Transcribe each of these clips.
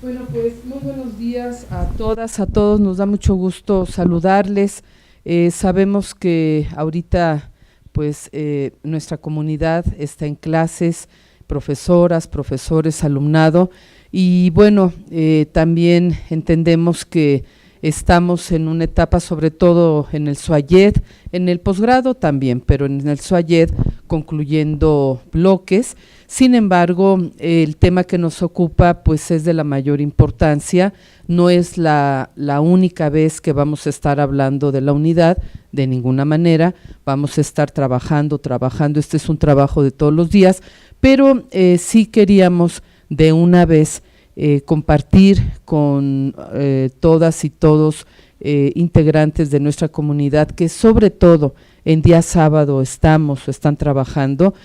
Bueno, pues muy buenos días a todas, a todos. Nos da mucho gusto saludarles. Sabemos que ahorita, pues, nuestra comunidad está en clases, profesoras, profesores, alumnado, y bueno, también entendemos que estamos en una etapa, sobre todo en el SUAYED, en el posgrado también, pero en el SUAYED concluyendo bloques. Sin embargo, el tema que nos ocupa pues es de la mayor importancia, no es la única vez que vamos a estar hablando de la unidad, de ninguna manera, vamos a estar trabajando, este es un trabajo de todos los días, pero sí queríamos de una vez compartir con todas y todos integrantes de nuestra comunidad que sobre todo en día sábado están trabajando,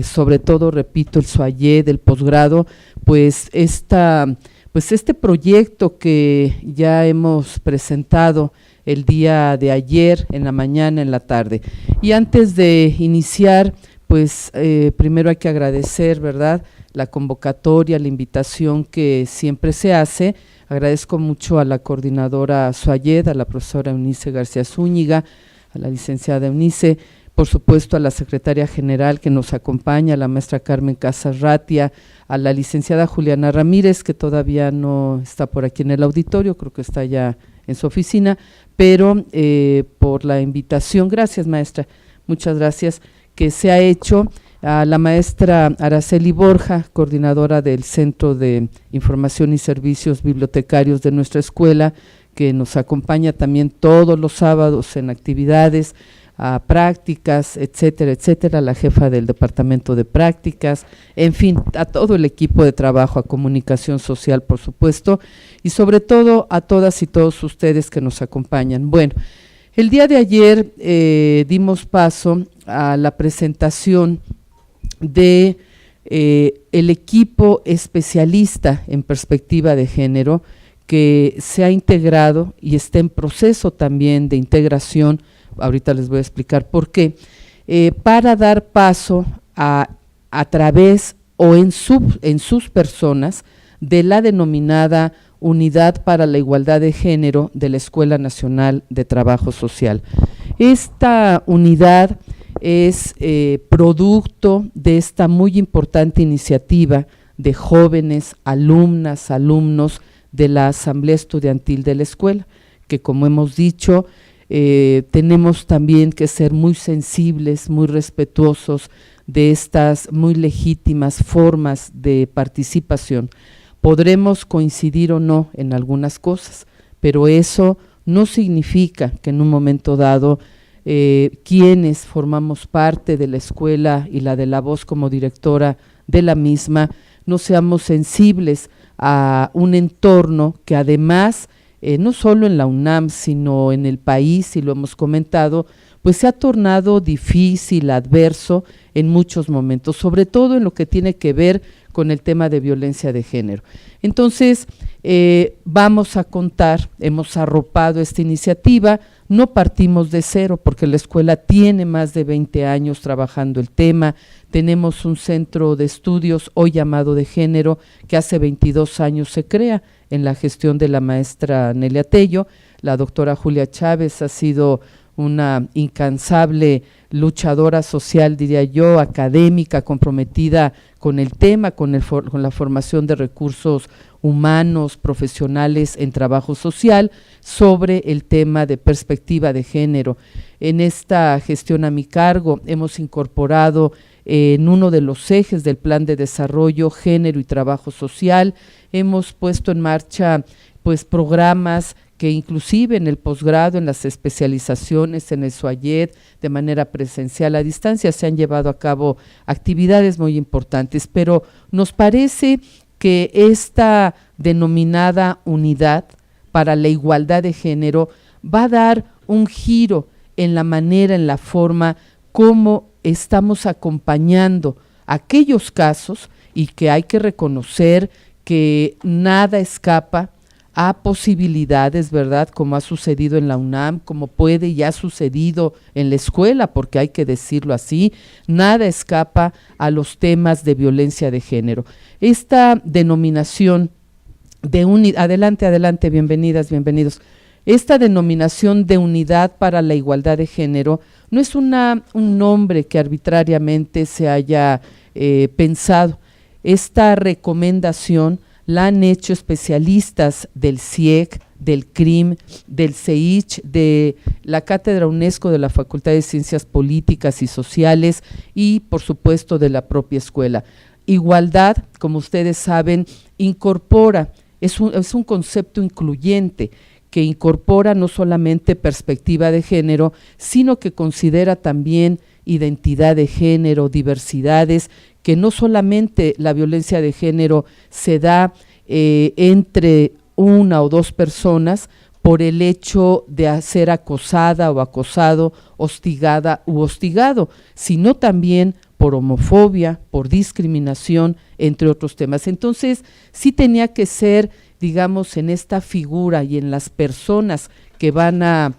sobre todo, repito, el SUAYED, del posgrado, pues este proyecto que ya hemos presentado el día de ayer, en la mañana, en la tarde. Y antes de iniciar, pues primero hay que agradecer, ¿verdad?, la convocatoria, la invitación que siempre se hace. Agradezco mucho a la coordinadora SUAYED, a la profesora Eunice García Zúñiga, a la licenciada Eunice, por supuesto a la secretaria general que nos acompaña, a la maestra Carmen Casas Ratia, a la licenciada Juliana Ramírez, que todavía no está por aquí en el auditorio, creo que está ya en su oficina, pero por la invitación, gracias maestra, muchas gracias, que se ha hecho, a la maestra Araceli Borja, coordinadora del Centro de Información y Servicios Bibliotecarios de nuestra escuela, que nos acompaña también todos los sábados en actividades, a prácticas, etcétera, etcétera, la jefa del departamento de prácticas, en fin, a todo el equipo de trabajo, a comunicación social, por supuesto, y sobre todo a todas y todos ustedes que nos acompañan. Bueno, el día de ayer dimos paso a la presentación de el equipo especialista en perspectiva de género que se ha integrado y está en proceso también de integración, ahorita les voy a explicar por qué, para dar paso a través o en sus personas de la denominada Unidad para la Igualdad de Género de la Escuela Nacional de Trabajo Social. Esta unidad es producto de esta muy importante iniciativa de jóvenes, alumnas, alumnos de la Asamblea Estudiantil de la escuela, que como hemos dicho, tenemos también que ser muy sensibles, muy respetuosos de estas muy legítimas formas de participación. Podremos coincidir o no en algunas cosas, pero eso no significa que en un momento dado quienes formamos parte de la escuela y la de la voz como directora de la misma, no seamos sensibles a un entorno que además, no solo en la UNAM, sino en el país, y lo hemos comentado, pues se ha tornado difícil, adverso en muchos momentos, sobre todo en lo que tiene que ver con el tema de violencia de género. Entonces, vamos a contar, hemos arropado esta iniciativa, no partimos de cero porque la escuela tiene más de 20 años trabajando el tema, tenemos un centro de estudios hoy llamado de género que hace 22 años se crea en la gestión de la maestra Nelia Tello, la doctora Julia Chávez ha sido una incansable luchadora social, diría yo, académica, comprometida con el tema, con la formación de recursos humanos, profesionales en trabajo social, sobre el tema de perspectiva de género. En esta gestión a mi cargo hemos incorporado en uno de los ejes del plan de desarrollo, género y trabajo social, hemos puesto en marcha pues programas que inclusive en el posgrado, en las especializaciones, en el SUAYED, de manera presencial a distancia, se han llevado a cabo actividades muy importantes, pero nos parece que esta denominada unidad para la igualdad de género va a dar un giro en la manera, en la forma como estamos acompañando aquellos casos y que hay que reconocer que nada escapa a posibilidades, ¿verdad?, como ha sucedido en la UNAM, como puede y ha sucedido en la escuela, porque hay que decirlo así, nada escapa a los temas de violencia de género. Esta denominación adelante, adelante, bienvenidas, bienvenidos. Esta denominación de unidad para la igualdad de género no es un nombre que arbitrariamente se haya pensado. Esta recomendación la han hecho especialistas del CIEC, del CRIM, del CEICH, de la Cátedra UNESCO de la Facultad de Ciencias Políticas y Sociales y, por supuesto, de la propia escuela. Igualdad, como ustedes saben, incorpora, es un concepto incluyente que incorpora no solamente perspectiva de género, sino que considera también identidad de género, diversidades, que no solamente la violencia de género se da entre una o dos personas por el hecho de ser acosada o acosado, hostigada u hostigado, sino también por homofobia, por discriminación, entre otros temas. Entonces, sí tenía que ser, digamos, en esta figura y en las personas que van a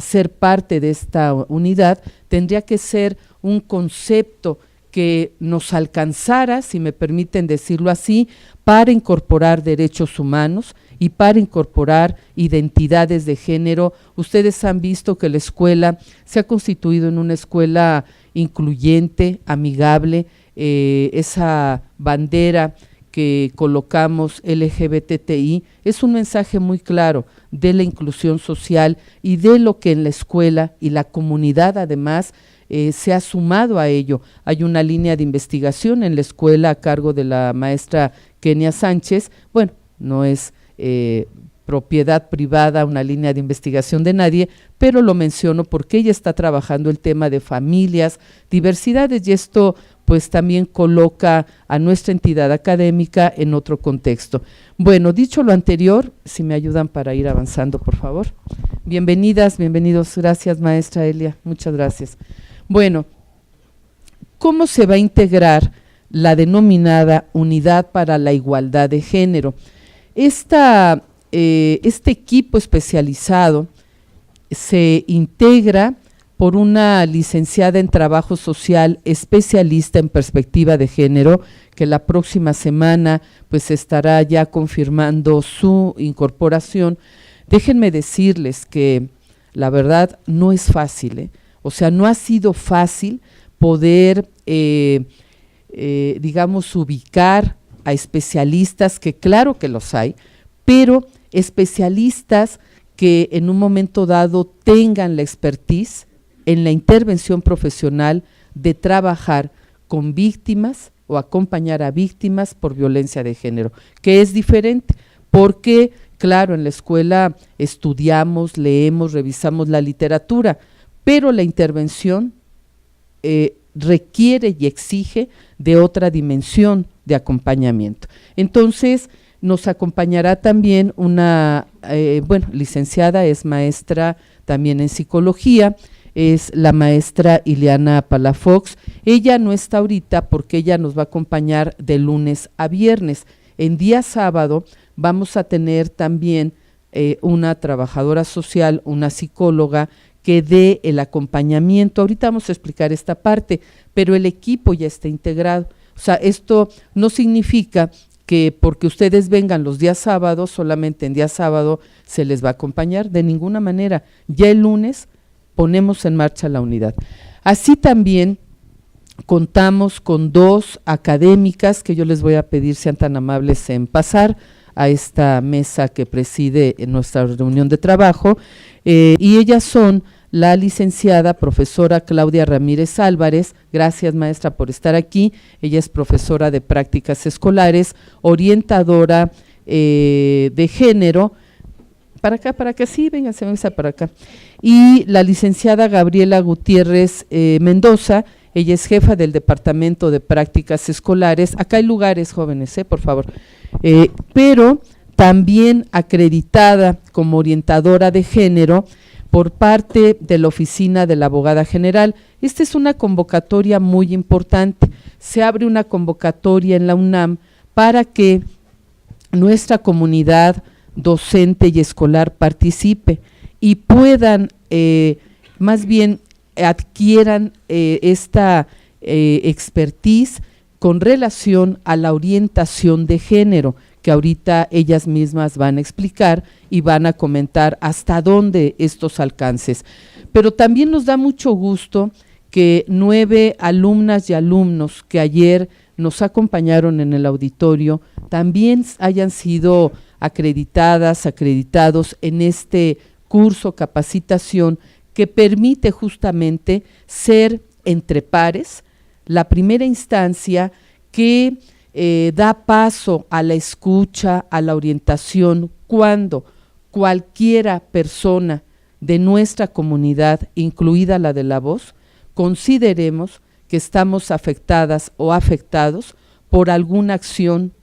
ser parte de esta unidad, tendría que ser un concepto que nos alcanzara, si me permiten decirlo así, para incorporar derechos humanos y para incorporar identidades de género. Ustedes han visto que la escuela se ha constituido en una escuela incluyente, amigable, esa bandera que colocamos LGBTI es un mensaje muy claro de la inclusión social y de lo que en la escuela y la comunidad además se ha sumado a ello. Hay una línea de investigación en la escuela a cargo de la maestra Kenia Sánchez. Bueno, no es propiedad privada, una línea de investigación de nadie, pero lo menciono porque ella está trabajando el tema de familias, diversidades, y esto pues también coloca a nuestra entidad académica en otro contexto. Bueno, dicho lo anterior, si me ayudan para ir avanzando, por favor. Bienvenidas, bienvenidos. Gracias, maestra Elia, muchas gracias. Bueno, ¿cómo se va a integrar la denominada Unidad para la Igualdad de Género? Este equipo especializado se integra por una licenciada en Trabajo Social, especialista en perspectiva de género, que la próxima semana pues estará ya confirmando su incorporación. Déjenme decirles que la verdad no es fácil, o sea, no ha sido fácil poder, digamos, ubicar a especialistas, que claro que los hay, pero especialistas que en un momento dado tengan la expertise en la intervención profesional de trabajar con víctimas o acompañar a víctimas por violencia de género, que es diferente, porque claro, en la escuela estudiamos, leemos, revisamos la literatura, pero la intervención requiere y exige de otra dimensión de acompañamiento. Entonces, nos acompañará también una, licenciada, es maestra también en psicología, es la maestra Ileana Palafox. Ella no está ahorita porque ella nos va a acompañar de lunes a viernes. En día sábado vamos a tener también una trabajadora social, una psicóloga que dé el acompañamiento. Ahorita vamos a explicar esta parte, pero el equipo ya está integrado. O sea, esto no significa que porque ustedes vengan los días sábados, solamente en día sábado se les va a acompañar, de ninguna manera. Ya el lunes ponemos en marcha la unidad. Así también contamos con dos académicas que yo les voy a pedir sean tan amables en pasar a esta mesa que preside en nuestra reunión de trabajo, y ellas son la licenciada profesora Claudia Ramírez Álvarez. Gracias, maestra, por estar aquí. Ella es profesora de prácticas escolares, orientadora de género. Para acá, sí, vénganse para acá. Y la licenciada Gabriela Gutiérrez Mendoza, ella es jefa del Departamento de Prácticas Escolares. Acá hay lugares, jóvenes, por favor. Pero también acreditada como orientadora de género por parte de la Oficina de la Abogada General. Esta es una convocatoria muy importante. Se abre una convocatoria en la UNAM para que nuestra comunidad docente y escolar participe y puedan, más bien adquieran esta expertise con relación a la orientación de género, que ahorita ellas mismas van a explicar y van a comentar hasta dónde estos alcances. Pero también nos da mucho gusto que 9 alumnas y alumnos que ayer nos acompañaron en el auditorio también hayan sido acreditados en este curso capacitación que permite justamente ser entre pares, la primera instancia que da paso a la escucha, a la orientación, cuando cualquiera persona de nuestra comunidad, incluida la de la voz, consideremos que estamos afectadas o afectados por alguna acción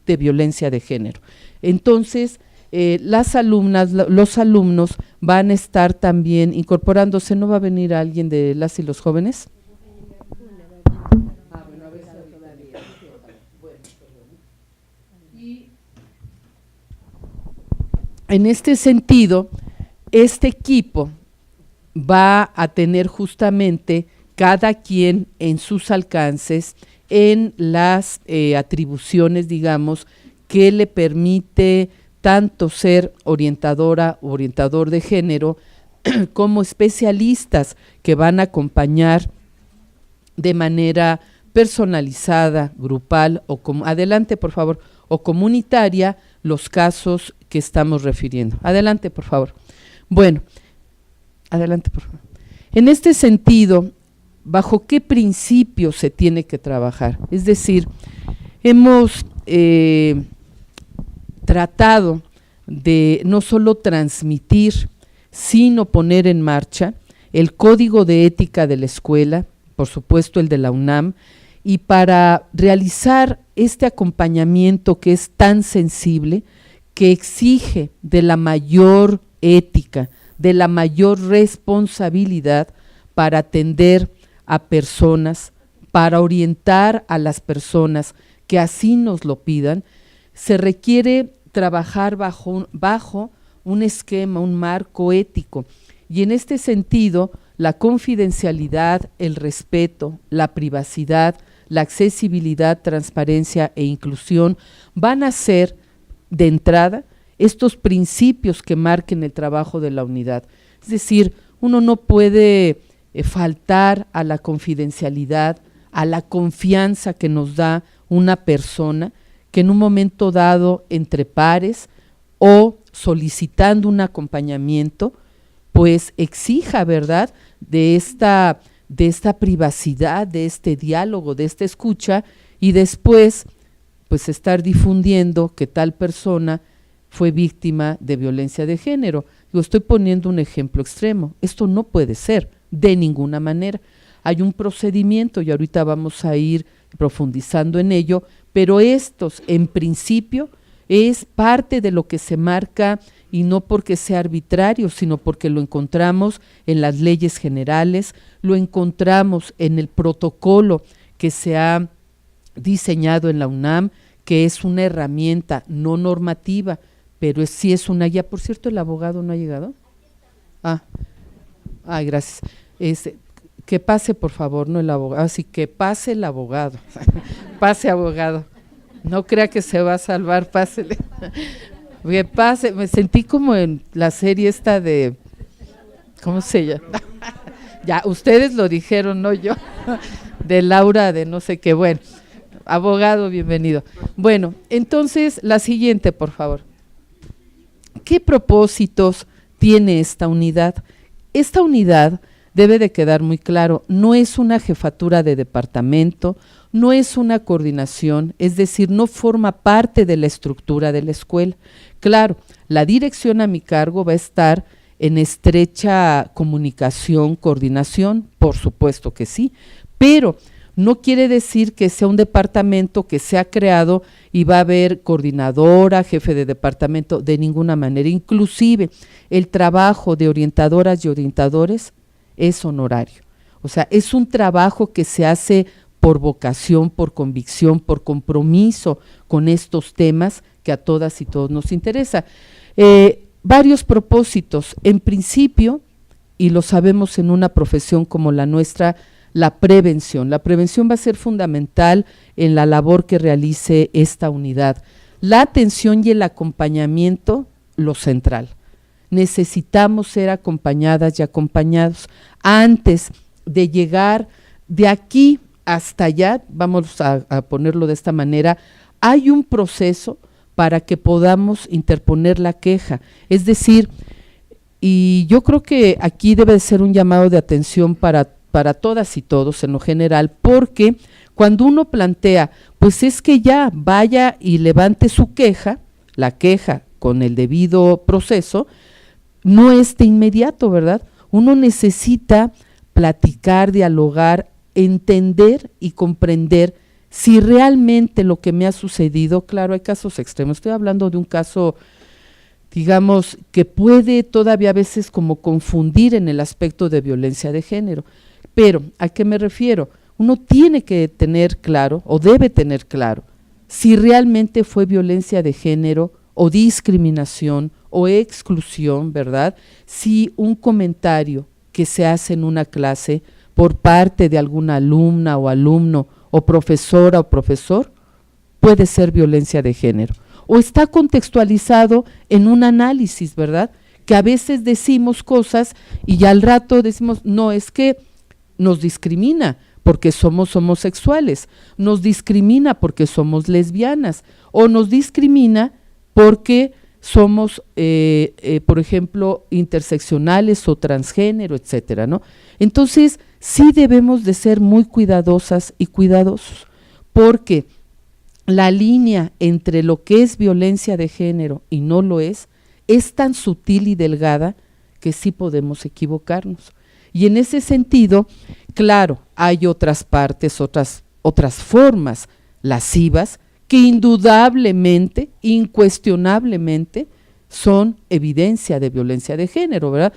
de violencia de género. Entonces, las alumnas, los alumnos van a estar también incorporándose. ¿No va a venir alguien de las y los jóvenes? Bueno, a ver si todavía. Bueno, perdón. Y en este sentido, este equipo va a tener justamente cada quien en sus alcances, en las atribuciones, digamos, que le permite tanto ser orientadora o orientador de género, como especialistas que van a acompañar de manera personalizada, grupal o adelante por favor, o comunitaria los casos que estamos refiriendo. Adelante por favor. Bueno, adelante por favor. En este sentido, ¿bajo qué principios se tiene que trabajar? Es decir, hemos tratado de no solo transmitir, sino poner en marcha el código de ética de la escuela, por supuesto el de la UNAM, y para realizar este acompañamiento que es tan sensible, que exige de la mayor ética, de la mayor responsabilidad para atender a personas, para orientar a las personas que así nos lo pidan, se requiere trabajar bajo un esquema, un marco ético. Y en este sentido, la confidencialidad, el respeto, la privacidad, la accesibilidad, transparencia e inclusión van a ser, de entrada, estos principios que marquen el trabajo de la unidad. Es decir, uno no puede faltar a la confidencialidad, a la confianza que nos da una persona que en un momento dado entre pares o solicitando un acompañamiento, pues exija, ¿verdad?, de esta privacidad, de este diálogo, de esta escucha, y después pues estar difundiendo que tal persona fue víctima de violencia de género. Yo estoy poniendo un ejemplo extremo. Esto no puede ser de ninguna manera. Hay un procedimiento y ahorita vamos a ir profundizando en ello, pero estos en principio es parte de lo que se marca, y no porque sea arbitrario, sino porque lo encontramos en las leyes generales, lo encontramos en el protocolo que se ha diseñado en la UNAM, que es una herramienta no normativa, pero sí es una guía. Por cierto, ¿el abogado no ha llegado? Gracias. Que pase, por favor, no el abogado, así que pase el abogado. Pase, abogado. No crea que se va a salvar, pásele. Que pase, me sentí como en la serie esta de, ¿cómo se llama? Ya, ustedes lo dijeron, no yo, de Laura, de no sé qué. Bueno, abogado, bienvenido. Bueno, entonces, la siguiente, por favor. ¿Qué propósitos tiene esta unidad? Esta unidad debe de quedar muy claro, no es una jefatura de departamento, no es una coordinación, es decir, no forma parte de la estructura de la escuela. Claro, la dirección a mi cargo va a estar en estrecha comunicación, coordinación, por supuesto que sí, pero no quiere decir que sea un departamento que se ha creado y va a haber coordinadora, jefe de departamento, de ninguna manera. Inclusive el trabajo de orientadoras y orientadores es honorario. O sea, es un trabajo que se hace por vocación, por convicción, por compromiso con estos temas que a todas y todos nos interesa. Varios propósitos. En principio, y lo sabemos en una profesión como la nuestra, la prevención. La prevención va a ser fundamental en la labor que realice esta unidad. la atención y el acompañamiento, lo central. Necesitamos ser acompañadas y acompañados. Antes de llegar de aquí hasta allá, vamos a ponerlo de esta manera, hay un proceso para que podamos interponer la queja. Es decir, y yo creo que aquí debe de ser un llamado de atención para todas y todos en lo general, porque cuando uno plantea, pues es que ya vaya y levante su queja, la queja con el debido proceso, no es de inmediato, ¿verdad? Uno necesita platicar, dialogar, entender y comprender si realmente lo que me ha sucedido, claro, hay casos extremos, estoy hablando de un caso, digamos, que puede todavía a veces como confundir en el aspecto de violencia de género, pero ¿a qué me refiero? Uno tiene que tener claro, o debe tener claro, si realmente fue violencia de género o discriminación o exclusión, ¿verdad? Si un comentario que se hace en una clase por parte de alguna alumna o alumno o profesora o profesor puede ser violencia de género, o está contextualizado en un análisis, ¿verdad? Que a veces decimos cosas y ya al rato decimos, no, es que nos discrimina porque somos homosexuales, nos discrimina porque somos lesbianas, o nos discrimina porque somos, por ejemplo, interseccionales o transgénero, etcétera, ¿no? Entonces, sí debemos de ser muy cuidadosas y cuidadosos, porque la línea entre lo que es violencia de género y no lo es tan sutil y delgada que sí podemos equivocarnos. Y en ese sentido, claro, hay otras partes, otras formas lascivas que indudablemente, incuestionablemente, son evidencia de violencia de género, ¿verdad?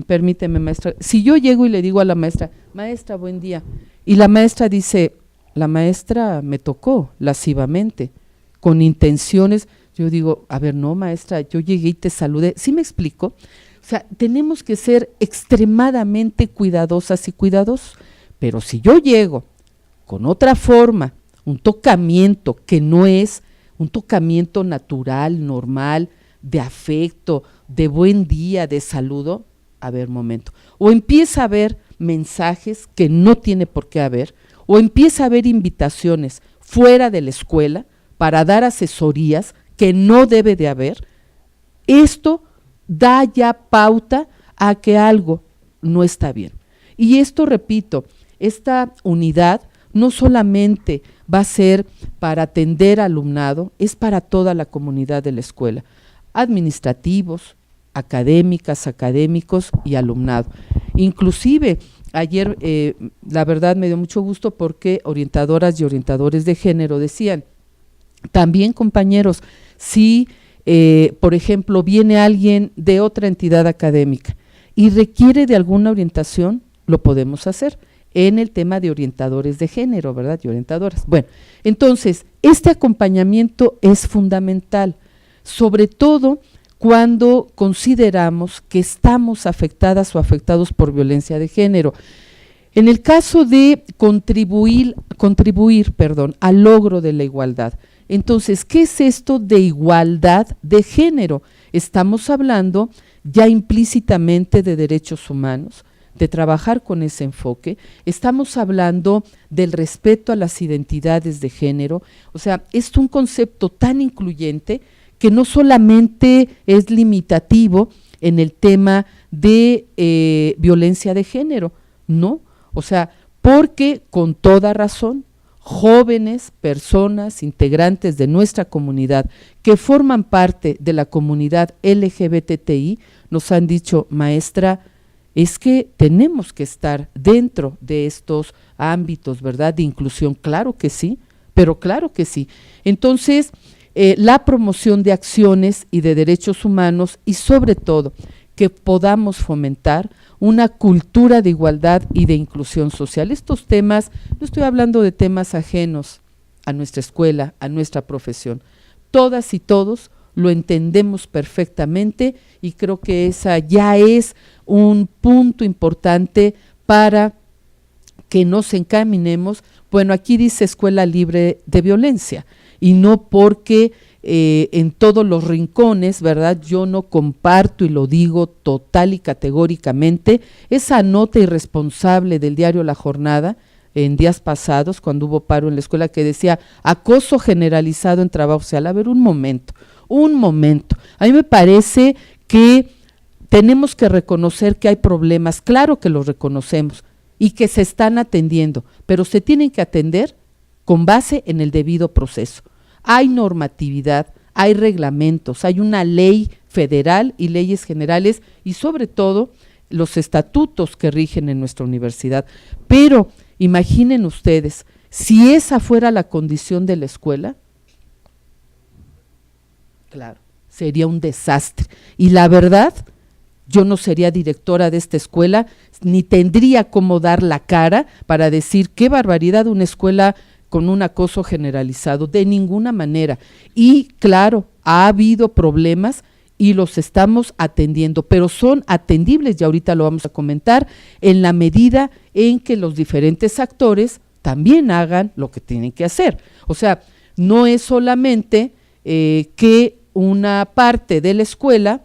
Permíteme, maestra, si yo llego y le digo a la maestra, maestra, buen día, y la maestra dice, la maestra me tocó lascivamente, con intenciones, yo digo, a ver, no, maestra, yo llegué y te saludé, ¿sí me explico? O sea, tenemos que ser extremadamente cuidadosas y cuidadosos, pero si yo llego con otra forma, un tocamiento que no es un tocamiento natural, normal, de afecto, de buen día, de saludo, a ver, momento, o empieza a haber mensajes que no tiene por qué haber, o empieza a haber invitaciones fuera de la escuela para dar asesorías que no debe de haber, esto da ya pauta a que algo no está bien. Y esto, repito, esta unidad no solamente va a ser para atender al alumnado, es para toda la comunidad de la escuela, administrativos, académicas, académicos y alumnado. Inclusive, ayer, la verdad me dio mucho gusto porque orientadoras y orientadores de género decían, también compañeros, si por ejemplo, viene alguien de otra entidad académica y requiere de alguna orientación, lo podemos hacer en el tema de orientadores de género, ¿verdad? Y orientadoras. Bueno, entonces, este acompañamiento es fundamental, sobre todo cuando consideramos que estamos afectadas o afectados por violencia de género. En el caso de contribuir, al logro de la igualdad. Entonces, ¿qué es esto de igualdad de género? Estamos hablando ya implícitamente de derechos humanos, de trabajar con ese enfoque, estamos hablando del respeto a las identidades de género, o sea, es un concepto tan incluyente que no solamente es limitativo en el tema de violencia de género, no, o sea, porque con toda razón, jóvenes, personas, integrantes de nuestra comunidad que forman parte de la comunidad LGBTI nos han dicho, maestra, es que tenemos que estar dentro de estos ámbitos, ¿verdad? De inclusión, claro que sí, pero claro que sí. Entonces, la promoción de acciones y de derechos humanos y sobre todo que podamos fomentar una cultura de igualdad y de inclusión social. Estos temas, no estoy hablando de temas ajenos a nuestra escuela, a nuestra profesión. Todas y todos lo entendemos perfectamente y creo que esa ya es un punto importante para que nos encaminemos. Bueno, aquí dice escuela libre de violencia y no porque en todos los rincones, ¿verdad? Yo no comparto, y lo digo total y categóricamente, esa nota irresponsable del diario La Jornada en días pasados, cuando hubo paro en la escuela, que decía acoso generalizado en trabajo social. A ver, un momento. A mí me parece que tenemos que reconocer que hay problemas, claro que los reconocemos y que se están atendiendo, pero se tienen que atender con base en el debido proceso. Hay normatividad, hay reglamentos, hay una ley federal y leyes generales y sobre todo los estatutos que rigen en nuestra universidad. Pero imaginen ustedes, si esa fuera la condición de la escuela, claro, sería un desastre. Y la verdad, yo no sería directora de esta escuela, ni tendría cómo dar la cara para decir qué barbaridad una escuela con un acoso generalizado, de ninguna manera. Y claro, ha habido problemas y los estamos atendiendo, pero son atendibles, y ahorita lo vamos a comentar, en la medida en que los diferentes actores también hagan lo que tienen que hacer. O sea, no es solamente que una parte de la escuela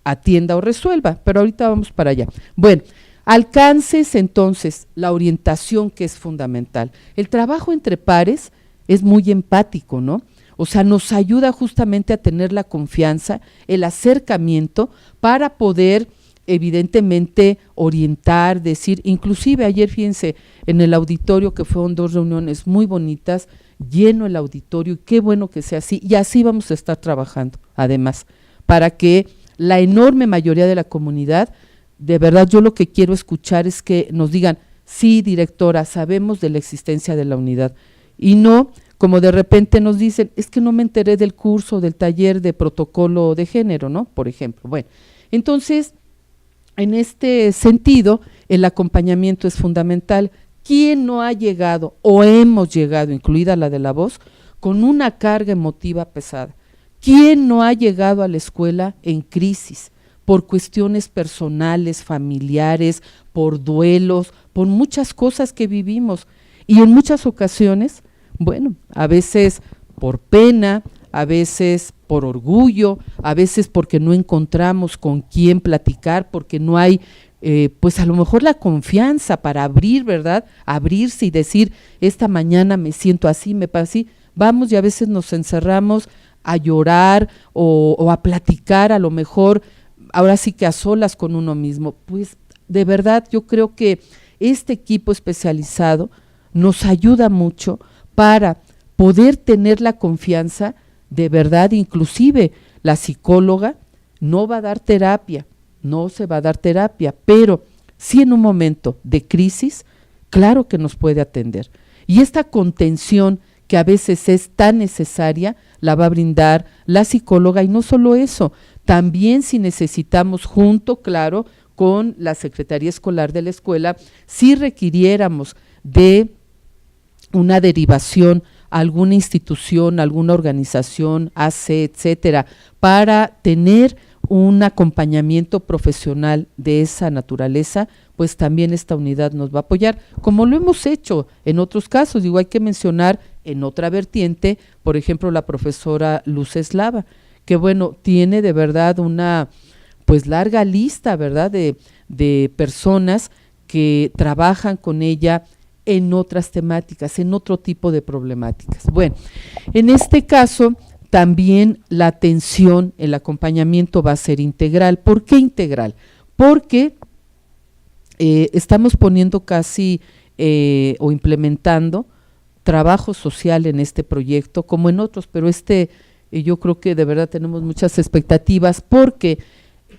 atienda o resuelva, pero ahorita vamos para allá. Bueno, alcances entonces la orientación, que es fundamental. El trabajo entre pares es muy empático, ¿no? O sea, nos ayuda justamente a tener la confianza, el acercamiento para poder evidentemente orientar, decir, inclusive ayer fíjense en el auditorio que fueron 2 reuniones muy bonitas, lleno el auditorio, y qué bueno que sea así, y así vamos a estar trabajando además, para que la enorme mayoría de la comunidad, de verdad yo lo que quiero escuchar es que nos digan, sí directora, sabemos de la existencia de la unidad, y no como de repente nos dicen, es que no me enteré del curso, del taller de protocolo de género, ¿no? Por ejemplo. Bueno, entonces, en este sentido, el acompañamiento es fundamental. ¿Quién no ha llegado o hemos llegado, incluida la de la voz, con una carga emotiva pesada? ¿Quién no ha llegado a la escuela en crisis por cuestiones personales, familiares, por duelos, por muchas cosas que vivimos? Y en muchas ocasiones, bueno, a veces por pena, a veces por orgullo, a veces porque no encontramos con quién platicar, porque no hay, pues a lo mejor la confianza para abrir, ¿verdad? Abrirse y decir, esta mañana me siento así, me pasa así. Vamos y a veces nos encerramos a llorar o a platicar, a lo mejor, ahora sí que a solas con uno mismo. Pues de verdad yo creo que este equipo especializado nos ayuda mucho para poder tener la confianza de verdad. Inclusive la psicóloga no va a dar terapia, no se va a dar terapia, pero sí en un momento de crisis, claro que nos puede atender. Y esta contención que a veces es tan necesaria, la va a brindar la psicóloga, y no solo eso, también si necesitamos junto, claro, con la Secretaría Escolar de la escuela, si requiriéramos de una derivación a alguna institución, alguna organización, AC, etcétera, para tener un acompañamiento profesional de esa naturaleza, pues también esta unidad nos va a apoyar, como lo hemos hecho en otros casos. Digo, hay que mencionar en otra vertiente, por ejemplo, la profesora Luz Eslava, que bueno, tiene de verdad una pues larga lista, ¿verdad?, de personas que trabajan con ella en otras temáticas, en otro tipo de problemáticas. Bueno, en este caso también la atención, el acompañamiento va a ser integral. ¿Por qué integral? Porque estamos poniendo casi o implementando trabajo social en este proyecto, como en otros, pero yo creo que de verdad tenemos muchas expectativas, porque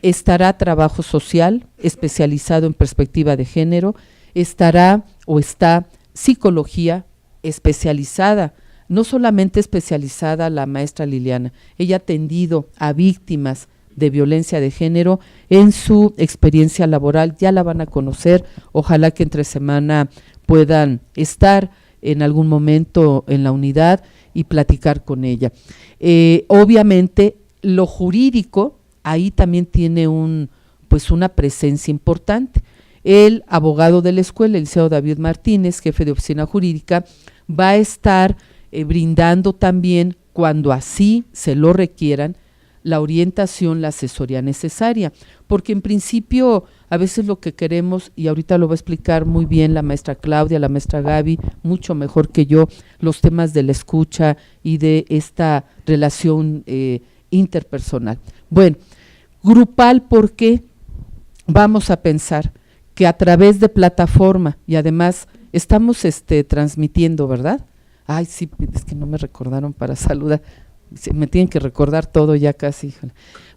estará trabajo social especializado en perspectiva de género, estará o está psicología especializada, no solamente especializada la maestra Liliana, ella ha atendido a víctimas de violencia de género en su experiencia laboral, ya la van a conocer, ojalá que entre semana puedan estar en algún momento en la unidad y platicar con ella. Obviamente lo jurídico ahí también tiene pues una presencia importante. El abogado de la escuela, el licenciado David Martínez, jefe de oficina jurídica, va a estar brindando también cuando así se lo requieran, la orientación, la asesoría necesaria, porque en principio a veces lo que queremos, y ahorita lo va a explicar muy bien la maestra Claudia, la maestra Gaby, mucho mejor que yo, los temas de la escucha y de esta relación interpersonal. Bueno, grupal, porque vamos a pensar que a través de plataforma, y además estamos transmitiendo, ¿verdad? Ay, sí, es que no me recordaron para saludar. Me tienen que recordar todo ya casi.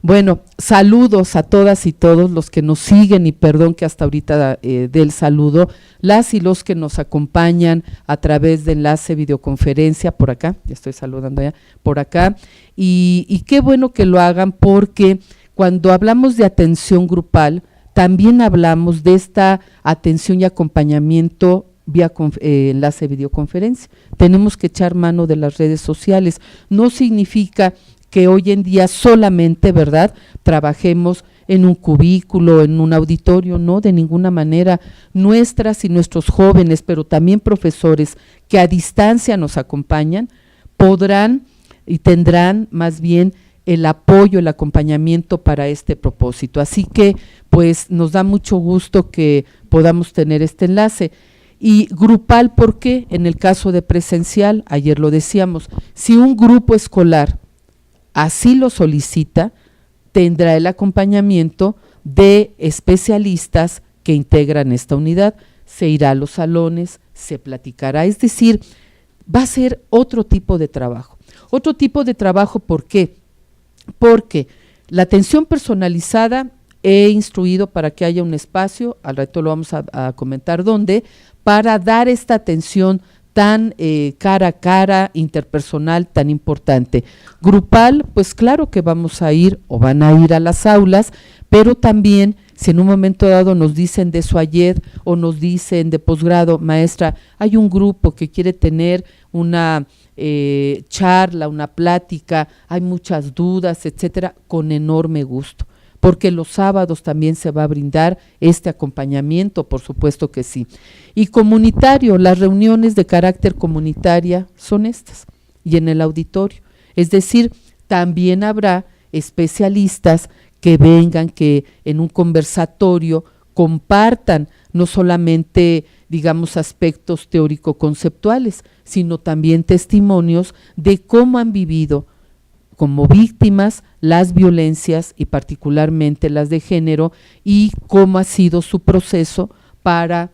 Bueno, saludos a todas y todos los que nos siguen, y perdón que hasta ahorita del saludo, las y los que nos acompañan a través de enlace videoconferencia por acá, ya estoy saludando ya, por acá, y qué bueno que lo hagan, porque cuando hablamos de atención grupal, también hablamos de esta atención y acompañamiento vía enlace videoconferencia. Tenemos que echar mano de las redes sociales. No significa que hoy en día solamente, ¿verdad?, trabajemos en un cubículo, en un auditorio, no, de ninguna manera. Nuestras y nuestros jóvenes, pero también profesores que a distancia nos acompañan, podrán y tendrán más bien el apoyo, el acompañamiento para este propósito. Así que, pues, nos da mucho gusto que podamos tener este enlace. Y grupal, porque en el caso de presencial, ayer lo decíamos, si un grupo escolar así lo solicita, tendrá el acompañamiento de especialistas que integran esta unidad, se irá a los salones, se platicará, es decir, va a ser otro tipo de trabajo. Otro tipo de trabajo, ¿por qué? Porque la atención personalizada, he instruido para que haya un espacio, al rato lo vamos a comentar dónde, para dar esta atención tan cara a cara, interpersonal, tan importante. Grupal, pues claro que vamos a ir o van a ir a las aulas, pero también si en un momento dado nos dicen de SUAYED o nos dicen de posgrado, maestra, hay un grupo que quiere tener una charla, una plática, hay muchas dudas, etcétera, con enorme gusto. Porque los sábados también se va a brindar este acompañamiento, por supuesto que sí. Y comunitario, las reuniones de carácter comunitaria son estas, y en el auditorio. Es decir, también habrá especialistas que vengan, que en un conversatorio compartan no solamente, digamos, aspectos teórico-conceptuales, sino también testimonios de cómo han vivido como víctimas las violencias y particularmente las de género, y cómo ha sido su proceso para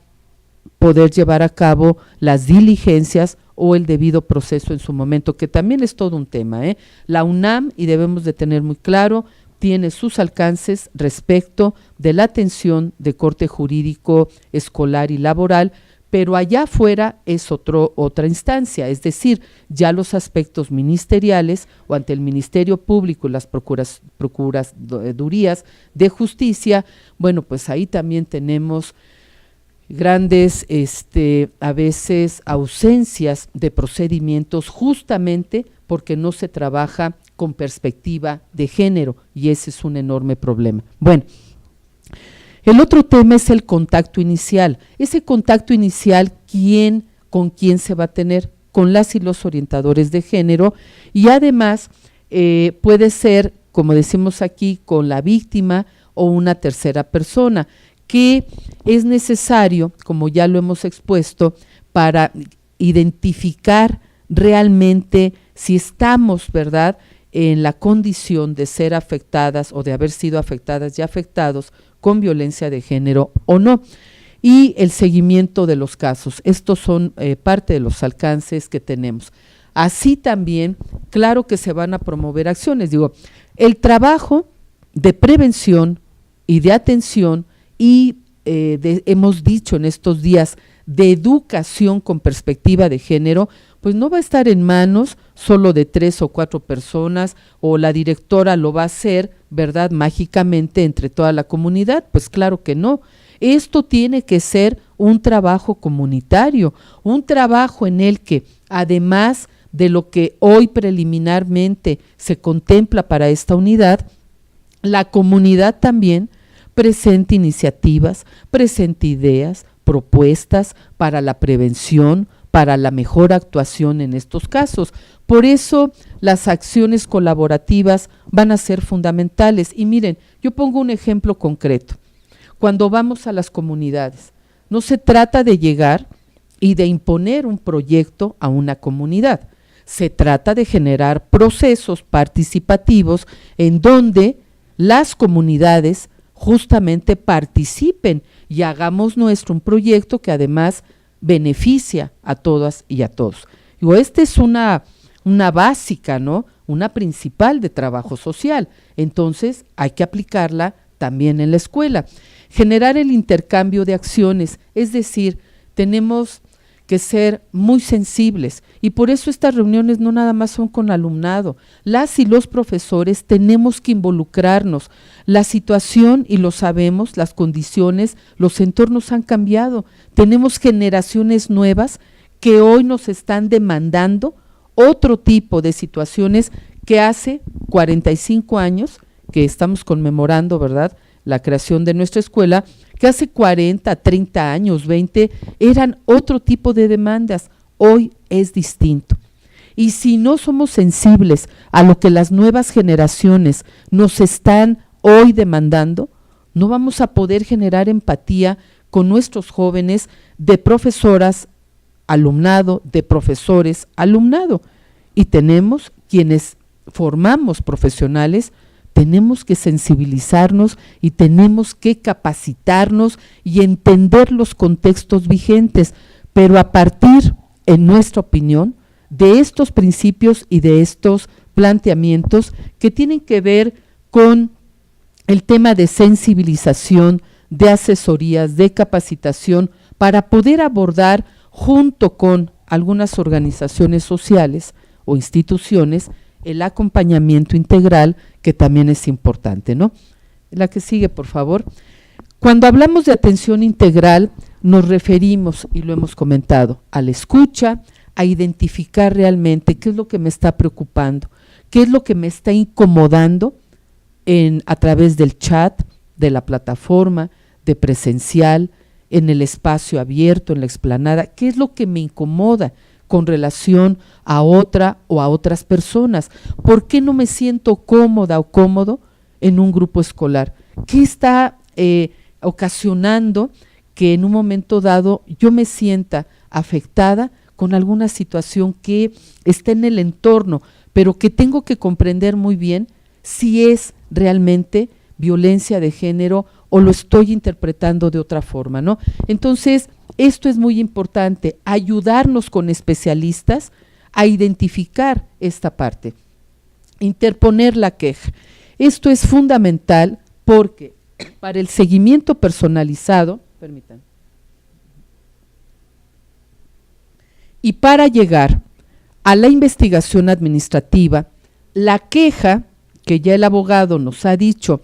poder llevar a cabo las diligencias o el debido proceso en su momento, que también es todo un tema. La UNAM, y debemos de tener muy claro, tiene sus alcances respecto de la atención de corte jurídico, escolar y laboral, pero allá afuera es otra instancia, es decir, ya los aspectos ministeriales o ante el Ministerio Público y las procuradurías de justicia, bueno, pues ahí también tenemos grandes, a veces, ausencias de procedimientos, justamente porque no se trabaja con perspectiva de género, y ese es un enorme problema. Bueno, el otro tema es el contacto inicial. Ese contacto inicial, ¿con quién se va a tener? Con las y los orientadores de género, y además puede ser, como decimos aquí, con la víctima o una tercera persona, que es necesario, como ya lo hemos expuesto, para identificar realmente si estamos, ¿verdad?, en la condición de ser afectadas o de haber sido afectadas y afectados con violencia de género o no. Y el seguimiento de los casos. Estos son parte de los alcances que tenemos. Así también, claro que se van a promover acciones. Digo, el trabajo de prevención y de atención y hemos dicho en estos días de educación con perspectiva de género, pues no va a estar en manos solo de 3 o 4 personas, o la directora lo va a hacer, ¿verdad?, mágicamente entre toda la comunidad. Pues claro que no. Esto tiene que ser un trabajo comunitario, un trabajo en el que, además de lo que hoy preliminarmente se contempla para esta unidad, la comunidad también presente iniciativas, presente ideas, propuestas para la prevención, para la mejor actuación en estos casos. Por eso las acciones colaborativas van a ser fundamentales. Y miren, yo pongo un ejemplo concreto. Cuando vamos a las comunidades, no se trata de llegar y de imponer un proyecto a una comunidad. Se trata de generar procesos participativos en donde las comunidades justamente participen y hagamos nuestro un proyecto que además beneficia a todas y a todos. Digo, esta es una básica, ¿no? Una principal de trabajo social. Entonces hay que aplicarla también en la escuela. Generar el intercambio de acciones, es decir, tenemos que ser muy sensibles y por eso estas reuniones no nada más son con alumnado. Las y los profesores tenemos que involucrarnos. La situación, y lo sabemos, las condiciones, los entornos han cambiado. Tenemos generaciones nuevas que hoy nos están demandando otro tipo de situaciones que hace 45 años, que estamos conmemorando, ¿verdad?, la creación de nuestra escuela, que hace 40, 30 años, 20, eran otro tipo de demandas. Hoy es distinto. Y si no somos sensibles a lo que las nuevas generaciones nos están hoy demandando, no vamos a poder generar empatía con nuestros jóvenes, de profesoras, alumnado, de profesores, alumnado. Y tenemos quienes formamos profesionales, tenemos que sensibilizarnos y tenemos que capacitarnos y entender los contextos vigentes, pero a partir, en nuestra opinión, de estos principios y de estos planteamientos que tienen que ver con el tema de sensibilización, de asesorías, de capacitación, para poder abordar junto con algunas organizaciones sociales o instituciones el acompañamiento integral, que también es importante, ¿no? La que sigue, por favor. Cuando hablamos de atención integral, nos referimos, y lo hemos comentado, a la escucha, a identificar realmente qué es lo que me está preocupando, qué es lo que me está incomodando a través del chat, de la plataforma, de presencial, en el espacio abierto, en la explanada, qué es lo que me incomoda con relación a otra o a otras personas. ¿Por qué no me siento cómoda o cómodo en un grupo escolar? ¿Qué está ocasionando que en un momento dado yo me sienta afectada con alguna situación que está en el entorno, pero que tengo que comprender muy bien si es realmente violencia de género o lo estoy interpretando de otra forma, ¿no? Entonces, esto es muy importante, ayudarnos con especialistas a identificar esta parte, interponer la queja. Esto es fundamental porque para el seguimiento personalizado, permítanme, y para llegar a la investigación administrativa, la queja que ya el abogado nos ha dicho,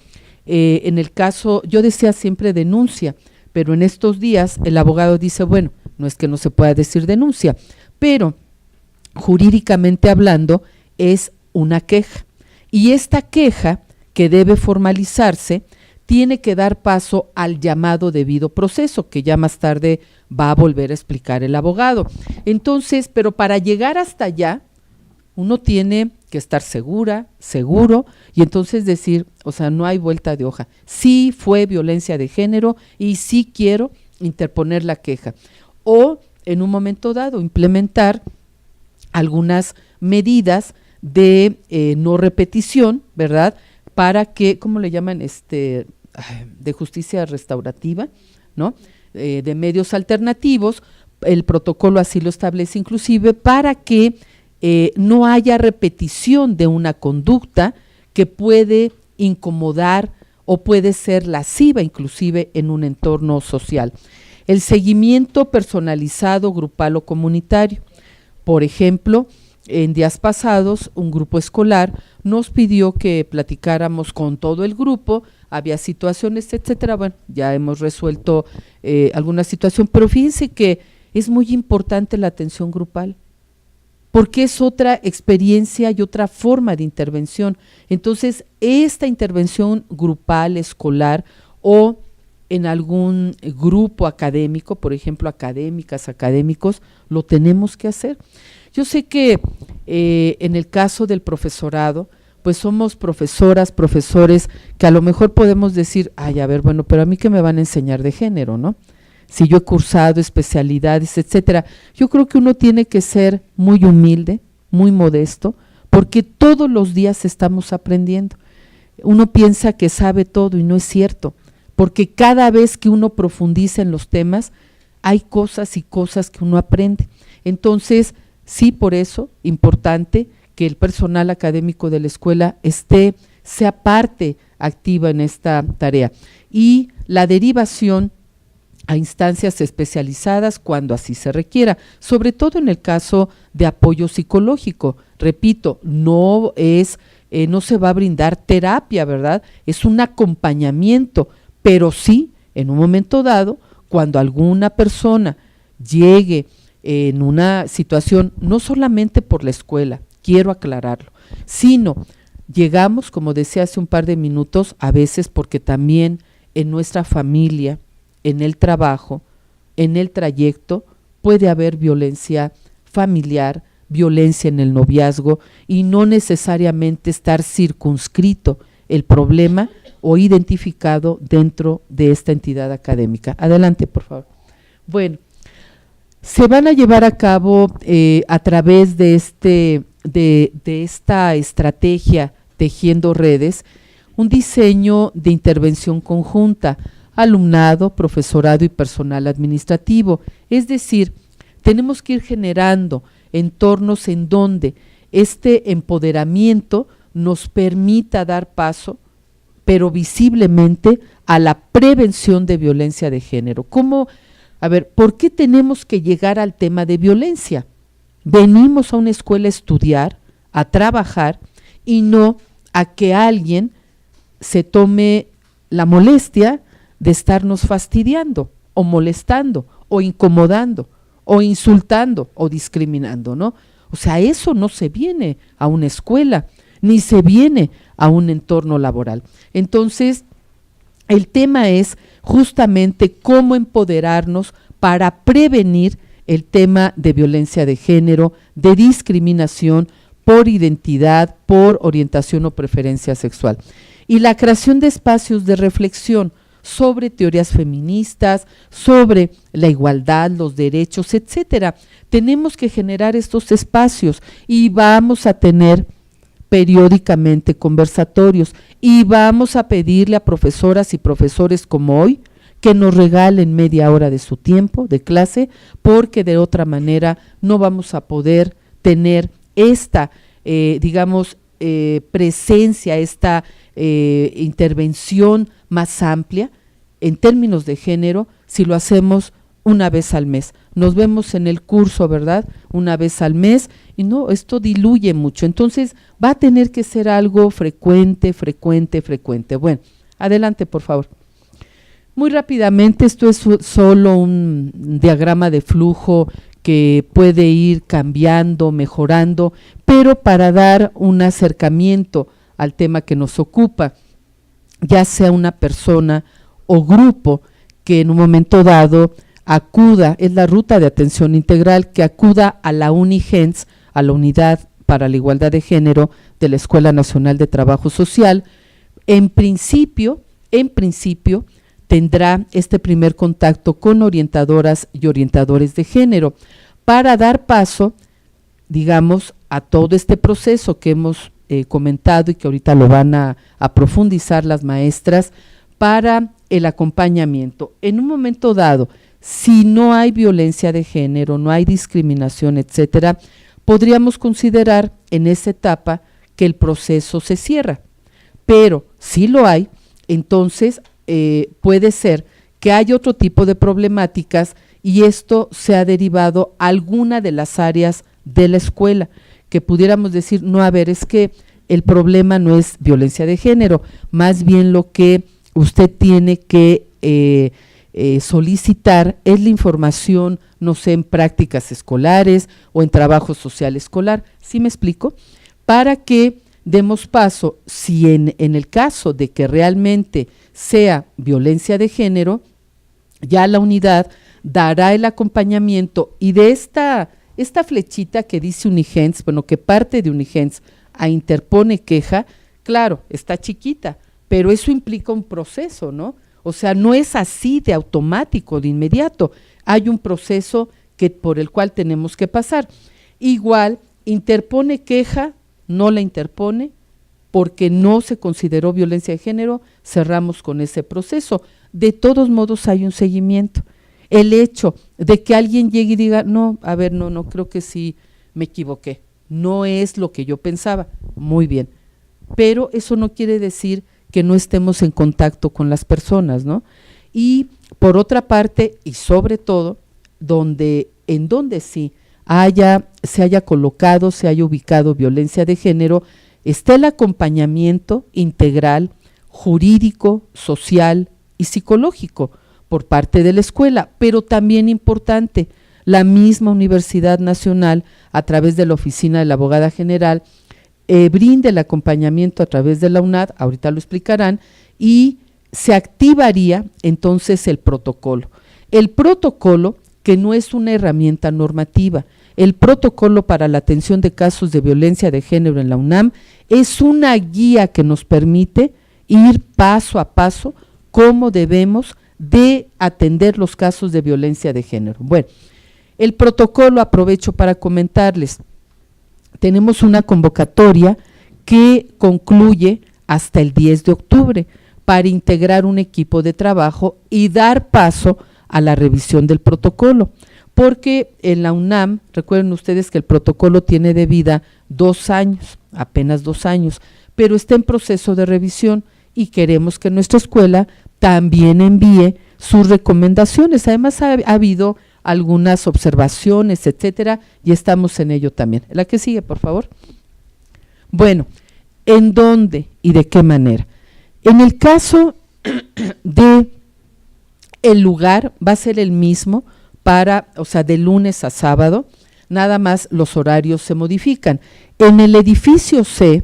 en el caso, yo decía siempre denuncia, pero en estos días el abogado dice, bueno, no es que no se pueda decir denuncia, pero jurídicamente hablando es una queja. Y esta queja que debe formalizarse tiene que dar paso al llamado debido proceso, que ya más tarde va a volver a explicar el abogado. Entonces, pero para llegar hasta allá, uno tiene que estar seguro, y entonces decir, o sea, no hay vuelta de hoja. Sí fue violencia de género y sí quiero interponer la queja. O en un momento dado implementar algunas medidas de no repetición, ¿verdad? Para que, ¿cómo le llaman? De justicia restaurativa, ¿no? De medios alternativos, el protocolo así lo establece inclusive, para que no haya repetición de una conducta que puede incomodar o puede ser lasciva inclusive en un entorno social. El seguimiento personalizado, grupal o comunitario. Por ejemplo, en días pasados un grupo escolar nos pidió que platicáramos con todo el grupo, había situaciones, etcétera. Bueno, ya hemos resuelto alguna situación, pero fíjense que es muy importante la atención grupal, porque es otra experiencia y otra forma de intervención. Entonces, esta intervención grupal, escolar o en algún grupo académico, por ejemplo, académicas, académicos, lo tenemos que hacer. Yo sé que en el caso del profesorado, pues somos profesoras, profesores, que a lo mejor podemos decir, ay, a ver, bueno, pero a mí qué me van a enseñar de género, ¿no? Si yo he cursado especialidades, etcétera. Yo creo que uno tiene que ser muy humilde, muy modesto, porque todos los días estamos aprendiendo. Uno piensa que sabe todo y no es cierto, porque cada vez que uno profundiza en los temas, hay cosas y cosas que uno aprende. Entonces, sí, por eso, importante que el personal académico de la escuela sea parte activa en esta tarea. Y la derivación a instancias especializadas cuando así se requiera, sobre todo en el caso de apoyo psicológico. Repito, no se va a brindar terapia, ¿verdad? Es un acompañamiento, pero sí, en un momento dado, cuando alguna persona llegue en una situación, no solamente por la escuela, quiero aclararlo, sino llegamos, como decía hace un par de minutos, a veces porque también en nuestra familia, en el trabajo, en el trayecto, puede haber violencia familiar, violencia en el noviazgo, y no necesariamente estar circunscrito el problema o identificado dentro de esta entidad académica. Adelante, por favor. Bueno, se van a llevar a cabo a través de esta estrategia Tejiendo Redes, un diseño de intervención conjunta, alumnado, profesorado y personal administrativo. Es decir, tenemos que ir generando entornos en donde este empoderamiento nos permita dar paso, pero visiblemente, a la prevención de violencia de género. ¿Cómo? A ver, ¿por qué tenemos que llegar al tema de violencia? Venimos a una escuela a estudiar, a trabajar, y no a que alguien se tome la molestia de estarnos fastidiando, o molestando, o incomodando, o insultando, o discriminando, ¿no? O sea, eso no se viene a una escuela, ni se viene a un entorno laboral. Entonces, el tema es justamente cómo empoderarnos para prevenir el tema de violencia de género, de discriminación por identidad, por orientación o preferencia sexual. Y la creación de espacios de reflexión sobre teorías feministas, sobre la igualdad, los derechos, etcétera. Tenemos que generar estos espacios y vamos a tener periódicamente conversatorios y vamos a pedirle a profesoras y profesores como hoy que nos regalen media hora de su tiempo de clase, porque de otra manera no vamos a poder tener esta, presencia, esta intervención más amplia en términos de género si lo hacemos una vez al mes. Nos vemos en el curso, ¿verdad? Una vez al mes, y no, esto diluye mucho. Entonces va a tener que ser algo frecuente. Bueno, adelante, por favor. Muy rápidamente, esto es solo un diagrama de flujo que puede ir cambiando, mejorando, pero para dar un acercamiento al tema que nos ocupa, ya sea una persona o grupo que en un momento dado acuda, es la ruta de atención integral, que acuda a la UNIGENS, a la Unidad para la Igualdad de Género de la Escuela Nacional de Trabajo Social. En principio, tendrá este primer contacto con orientadoras y orientadores de género para dar paso, digamos, a todo este proceso que hemos comentado y que ahorita lo van a profundizar las maestras, para el acompañamiento. En un momento dado, si no hay violencia de género, no hay discriminación, etcétera, podríamos considerar en esa etapa que el proceso se cierra. Pero si lo hay, entonces puede ser que haya otro tipo de problemáticas y esto se ha derivado a alguna de las áreas de la escuela, que pudiéramos decir, no, a ver, es que el problema no es violencia de género, más bien lo que usted tiene que solicitar es la información, no sé, en prácticas escolares o en trabajo social escolar, ¿sí me explico? Para que demos paso, si en el caso de que realmente sea violencia de género, ya la unidad dará el acompañamiento y de esta flechita que dice Unigents, bueno, que parte de Unigents a interpone queja, claro, está chiquita, pero eso implica un proceso, ¿no? O sea, no es así de automático, de inmediato, hay un proceso por el cual tenemos que pasar. Igual, interpone queja, no la interpone, porque no se consideró violencia de género, cerramos con ese proceso. De todos modos hay un seguimiento. El hecho de que alguien llegue y diga, no, a ver, no, creo que sí me equivoqué, no es lo que yo pensaba, muy bien, pero eso no quiere decir que no estemos en contacto con las personas, ¿no? Y por otra parte, y sobre todo, en donde sí se haya colocado, se haya ubicado violencia de género, está el acompañamiento integral, jurídico, social y psicológico por parte de la escuela, pero también importante, la misma Universidad Nacional, a través de la Oficina de la Abogada General, brinda el acompañamiento a través de la UNAD, ahorita lo explicarán, y se activaría entonces el protocolo. El protocolo, que no es una herramienta normativa, el protocolo para la atención de casos de violencia de género en la UNAM es una guía que nos permite ir paso a paso cómo debemos de atender los casos de violencia de género. Bueno, el protocolo, aprovecho para comentarles, tenemos una convocatoria que concluye hasta el 10 de octubre para integrar un equipo de trabajo y dar paso a la revisión del protocolo, porque en la UNAM, recuerden ustedes que el protocolo tiene de vida 2 años, apenas 2 años, pero está en proceso de revisión y queremos que nuestra escuela también envíe sus recomendaciones. Además ha habido algunas observaciones, etcétera, y estamos en ello también. La que sigue, por favor. Bueno, ¿en dónde y de qué manera? En el caso de el lugar va a ser el mismo de lunes a sábado, nada más los horarios se modifican. En el edificio C,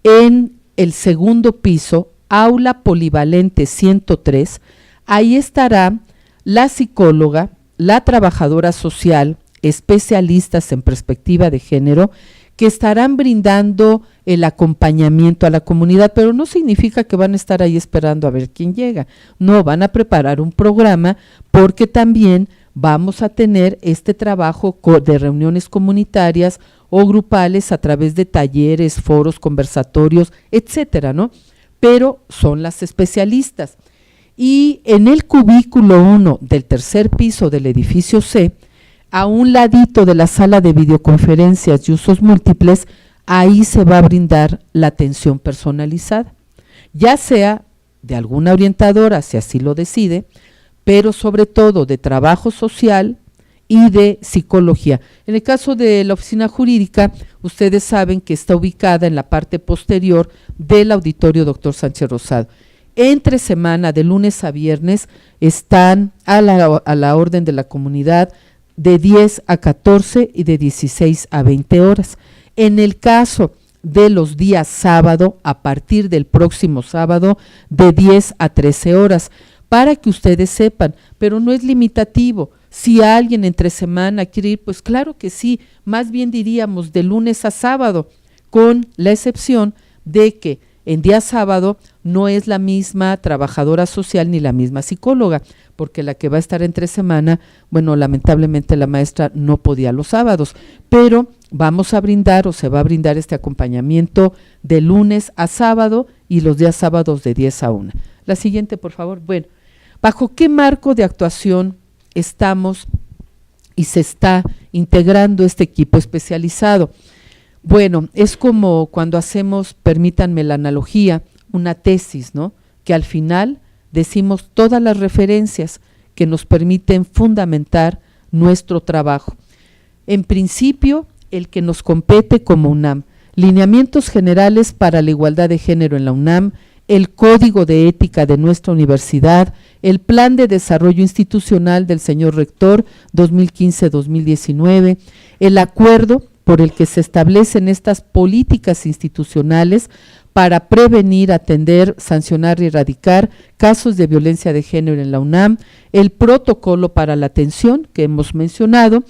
en el segundo piso, aula polivalente 103, ahí estará la psicóloga, la trabajadora social, especialistas en perspectiva de género, que estarán brindando el acompañamiento a la comunidad, pero no significa que van a estar ahí esperando a ver quién llega. No, van a preparar un programa porque también vamos a tener este trabajo de reuniones comunitarias o grupales a través de talleres, foros, conversatorios, etcétera, ¿no? Pero son las especialistas. Y en el cubículo 1 del tercer piso del edificio C, a un ladito de la sala de videoconferencias y usos múltiples, ahí se va a brindar la atención personalizada, ya sea de alguna orientadora, si así lo decide, pero sobre todo de trabajo social y de psicología. En el caso de la oficina jurídica, ustedes saben que está ubicada en la parte posterior del auditorio Dr. Sánchez Rosado. Entre semana, de lunes a viernes, están a la orden de la comunidad de 10 a 14 y de 16 a 20 horas. En el caso de los días sábado, a partir del próximo sábado, de 10 a 13 horas, para que ustedes sepan, pero no es limitativo. Si alguien entre semana quiere ir, pues claro que sí, más bien diríamos de lunes a sábado, con la excepción de que en día sábado no es la misma trabajadora social ni la misma psicóloga, porque la que va a estar entre semana, bueno, lamentablemente la maestra no podía los sábados, pero vamos a brindar o se va a brindar este acompañamiento de lunes a sábado y los días sábados de 10 a 1. La siguiente, por favor. Bueno, ¿bajo qué marco de actuación estamos y se está integrando este equipo especializado? Bueno, es como cuando hacemos, permítanme la analogía, una tesis, ¿no? Que al final decimos todas las referencias que nos permiten fundamentar nuestro trabajo. En principio, el que nos compete como UNAM, lineamientos generales para la igualdad de género en la UNAM, el código de ética de nuestra universidad, el plan de desarrollo institucional del señor rector 2015-2019, el acuerdo por el que se establecen estas políticas institucionales para prevenir, atender, sancionar y erradicar casos de violencia de género en la UNAM, el protocolo para la atención que hemos mencionado,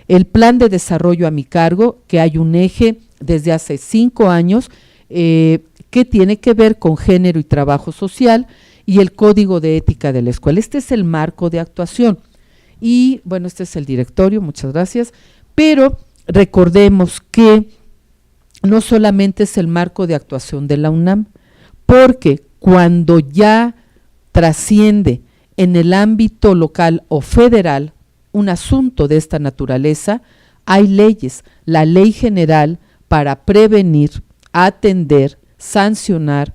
el plan de desarrollo a mi cargo, que hay un eje desde hace 5 años que tiene que ver con género y trabajo social, y el código de ética de la escuela. Este es el marco de actuación. Y bueno, este es el directorio, muchas gracias, pero recordemos que no solamente es el marco de actuación de la UNAM, porque cuando ya trasciende en el ámbito local o federal un asunto de esta naturaleza, hay leyes, la Ley General para prevenir, atender, sancionar,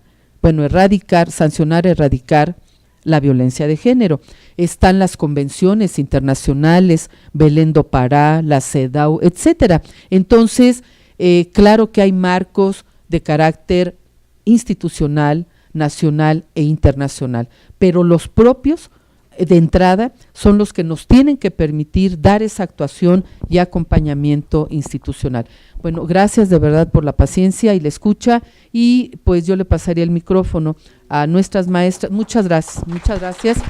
erradicar la violencia de género. Están las convenciones internacionales, Belén do Pará, la CEDAW, etcétera. Entonces, claro que hay marcos de carácter institucional, nacional e internacional, pero los propios de entrada son los que nos tienen que permitir dar esa actuación y acompañamiento institucional. Bueno, gracias de verdad por la paciencia y la escucha, y pues yo le pasaría el micrófono a nuestras maestras. Muchas gracias, muchas gracias. Y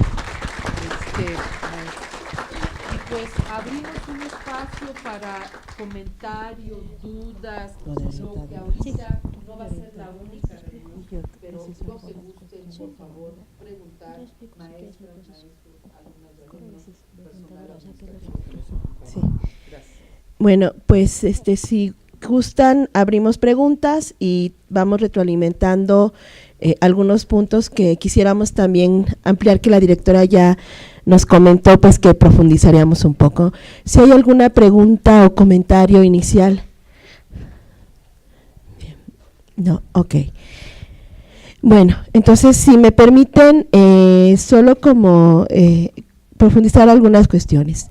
pues abrimos un espacio para comentarios, dudas, lo que ahorita no va a ser la única reunión, pero lo que gusten, por favor, preguntar, maestras, maestros, alumnas, sí. Bueno, pues si gustan, abrimos preguntas y vamos retroalimentando algunos puntos que quisiéramos también ampliar, que la directora ya nos comentó, pues que profundizaríamos un poco. Si hay alguna pregunta o comentario inicial. No, ok. Bueno, entonces si me permiten, solo como profundizar algunas cuestiones.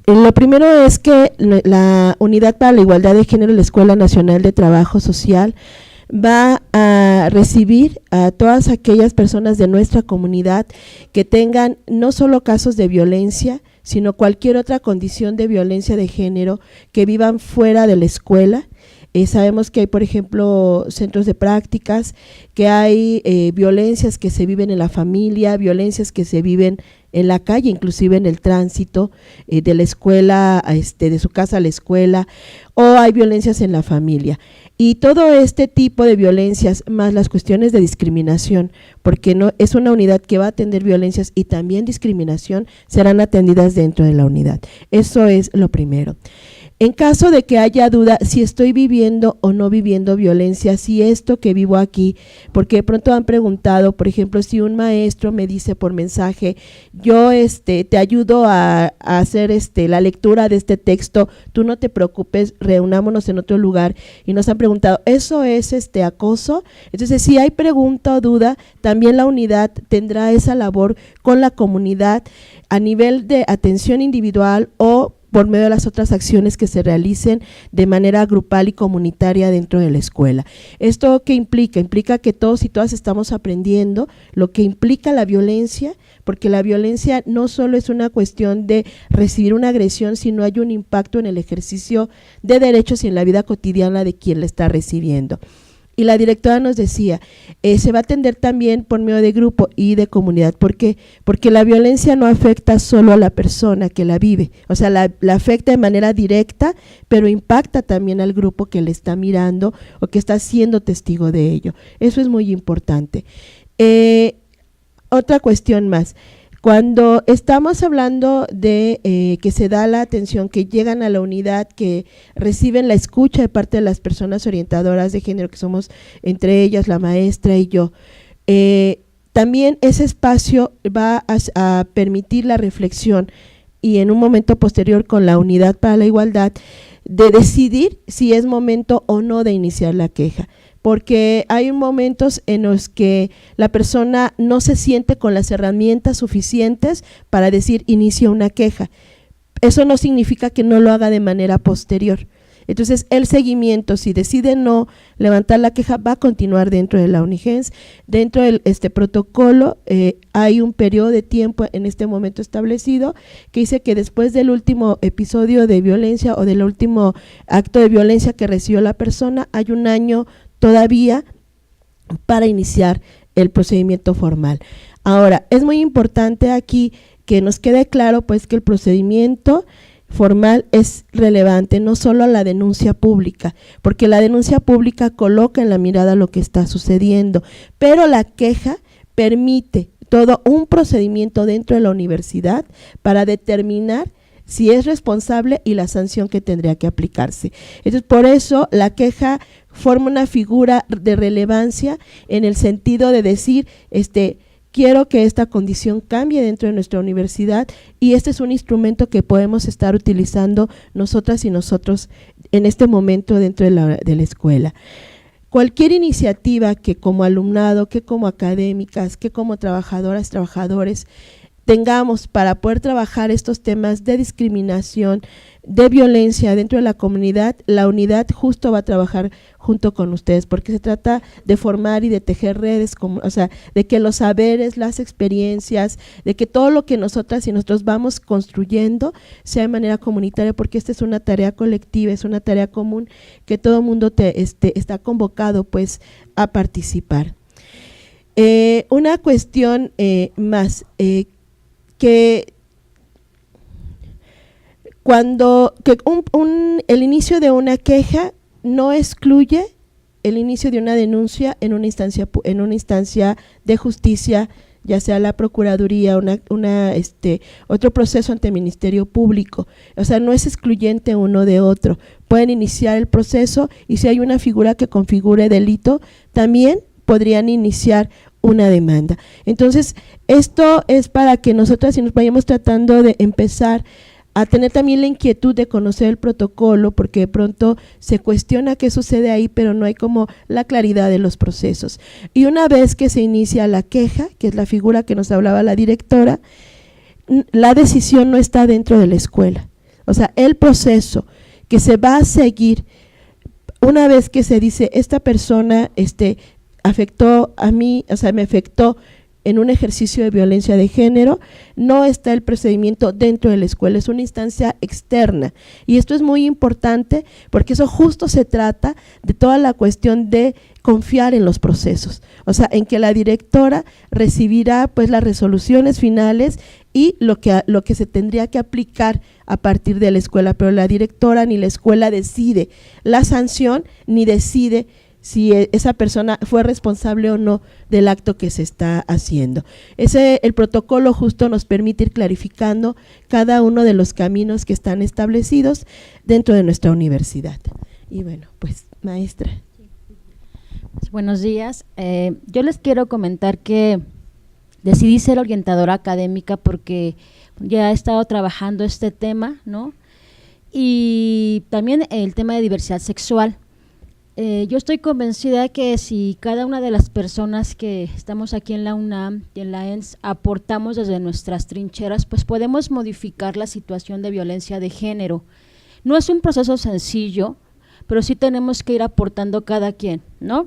Lo primero es que la Unidad para la Igualdad de Género de la Escuela Nacional de Trabajo Social va a recibir a todas aquellas personas de nuestra comunidad que tengan no solo casos de violencia, sino cualquier otra condición de violencia de género, que vivan fuera de la escuela. Sabemos que hay, por ejemplo, centros de prácticas, que hay violencias que se viven en la familia, violencias que se viven en la calle, inclusive en el tránsito de la escuela, de su casa a la escuela, o hay violencias en la familia. Y todo este tipo de violencias, más las cuestiones de discriminación, porque no es una unidad que va a atender violencias y también discriminación, serán atendidas dentro de la unidad. Eso es lo primero. En caso de que haya duda si estoy viviendo o no viviendo violencia, si esto que vivo aquí, porque de pronto han preguntado, por ejemplo, si un maestro me dice por mensaje, yo te ayudo a hacer la lectura de este texto, tú no te preocupes, reunámonos en otro lugar, y nos han preguntado, ¿eso es acoso? Entonces, si hay pregunta o duda, también la unidad tendrá esa labor con la comunidad a nivel de atención individual o por medio de las otras acciones que se realicen de manera grupal y comunitaria dentro de la escuela. ¿Esto qué implica? Implica que todos y todas estamos aprendiendo lo que implica la violencia, porque la violencia no solo es una cuestión de recibir una agresión, sino hay un impacto en el ejercicio de derechos y en la vida cotidiana de quien la está recibiendo. Y la directora nos decía, se va a atender también por medio de grupo y de comunidad. ¿Por qué? Porque la violencia no afecta solo a la persona que la vive, o sea, la afecta de manera directa, pero impacta también al grupo que le está mirando o que está siendo testigo de ello. Eso es muy importante. Otra cuestión más. Cuando estamos hablando de que se da la atención, que llegan a la unidad, que reciben la escucha de parte de las personas orientadoras de género, que somos entre ellas la maestra y yo, también ese espacio va a permitir la reflexión y en un momento posterior con la Unidad para la Igualdad de decidir si es momento o no de iniciar la queja. Porque hay momentos en los que la persona no se siente con las herramientas suficientes para decir inicio una queja. Eso no significa que no lo haga de manera posterior. Entonces, el seguimiento, si decide no levantar la queja, va a continuar dentro de la Unigens. Dentro de este protocolo hay un periodo de tiempo en este momento establecido que dice que después del último episodio de violencia o del último acto de violencia que recibió la persona, hay un año todavía para iniciar el procedimiento formal. Ahora, es muy importante aquí que nos quede claro pues que el procedimiento formal es relevante, no solo a la denuncia pública, porque la denuncia pública coloca en la mirada lo que está sucediendo, pero la queja permite todo un procedimiento dentro de la universidad para determinar si es responsable y la sanción que tendría que aplicarse. Entonces, por eso la queja forma una figura de relevancia en el sentido de decir, quiero que esta condición cambie dentro de nuestra universidad, y este es un instrumento que podemos estar utilizando nosotras y nosotros en este momento dentro de la escuela. Cualquier iniciativa que como alumnado, que como académicas, que como trabajadoras, trabajadores, tengamos para poder trabajar estos temas de discriminación, de violencia dentro de la comunidad, la unidad justo va a trabajar junto con ustedes, porque se trata de formar y de tejer redes, o sea, de que los saberes, las experiencias, de que todo lo que nosotras y nosotros vamos construyendo sea de manera comunitaria, porque esta es una tarea colectiva, es una tarea común que todo el mundo está convocado pues a participar. Una cuestión más, que el inicio de una queja no excluye el inicio de una denuncia en una instancia de justicia, ya sea la Procuraduría, otro proceso ante el Ministerio Público. O sea, no es excluyente uno de otro. Pueden iniciar el proceso y si hay una figura que configure delito, también podrían iniciar una demanda. Entonces, esto es para que nosotras, si nos vayamos tratando de empezar a tener también la inquietud de conocer el protocolo, porque de pronto se cuestiona qué sucede ahí, pero no hay como la claridad de los procesos. Y una vez que se inicia la queja, que es la figura que nos hablaba la directora, la decisión no está dentro de la escuela. O sea, el proceso que se va a seguir, una vez que se dice, esta persona afectó a mí, o sea, me afectó en un ejercicio de violencia de género, no está el procedimiento dentro de la escuela, es una instancia externa. Y esto es muy importante porque eso justo se trata de toda la cuestión de confiar en los procesos, o sea, en que la directora recibirá pues las resoluciones finales y lo que se tendría que aplicar a partir de la escuela, pero la directora ni la escuela decide la sanción ni decide si esa persona fue responsable o no del acto que se está haciendo. El protocolo justo nos permite ir clarificando cada uno de los caminos que están establecidos dentro de nuestra universidad. Y bueno, pues maestra. Buenos días. Yo les quiero comentar que decidí ser orientadora académica porque ya he estado trabajando este tema, ¿no? Y también el tema de diversidad sexual. Yo estoy convencida que si cada una de las personas que estamos aquí en la UNAM y en la ENS aportamos desde nuestras trincheras, pues podemos modificar la situación de violencia de género. No es un proceso sencillo, pero sí tenemos que ir aportando cada quien, ¿no?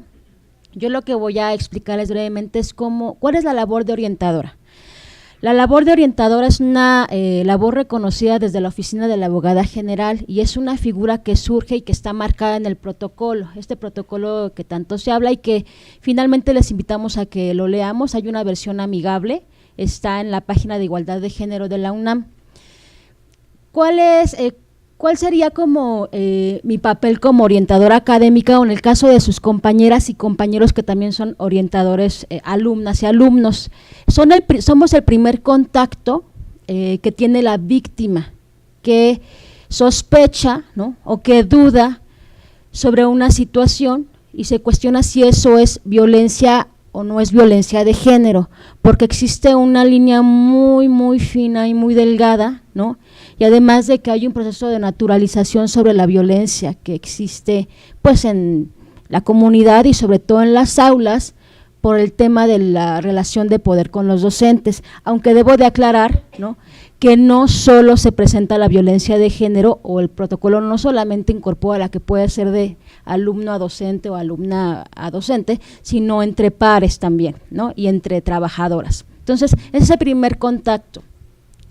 Yo lo que voy a explicarles brevemente es cuál es la labor de orientadora. La labor de orientadora es una labor reconocida desde la Oficina de la Abogada General y es una figura que surge y que está marcada en el protocolo, este protocolo que tanto se habla y que finalmente les invitamos a que lo leamos. Hay una versión amigable, está en la página de Igualdad de Género de la UNAM. ¿Cuál sería como mi papel como orientadora académica o en el caso de sus compañeras y compañeros que también son orientadores, alumnas y alumnos? Somos el primer contacto que tiene la víctima que sospecha, ¿no?, o que duda sobre una situación y se cuestiona si eso es violencia o no es violencia de género, porque existe una línea muy, muy fina y muy delgada, ¿no? Y además de que hay un proceso de naturalización sobre la violencia que existe pues en la comunidad y sobre todo en las aulas, por el tema de la relación de poder con los docentes, aunque debo de aclarar, ¿no?, que no solo se presenta la violencia de género, o el protocolo no solamente incorpora la que puede ser de alumno a docente o alumna a docente, sino entre pares también, ¿no?, y entre trabajadoras. Entonces, ese es el primer contacto.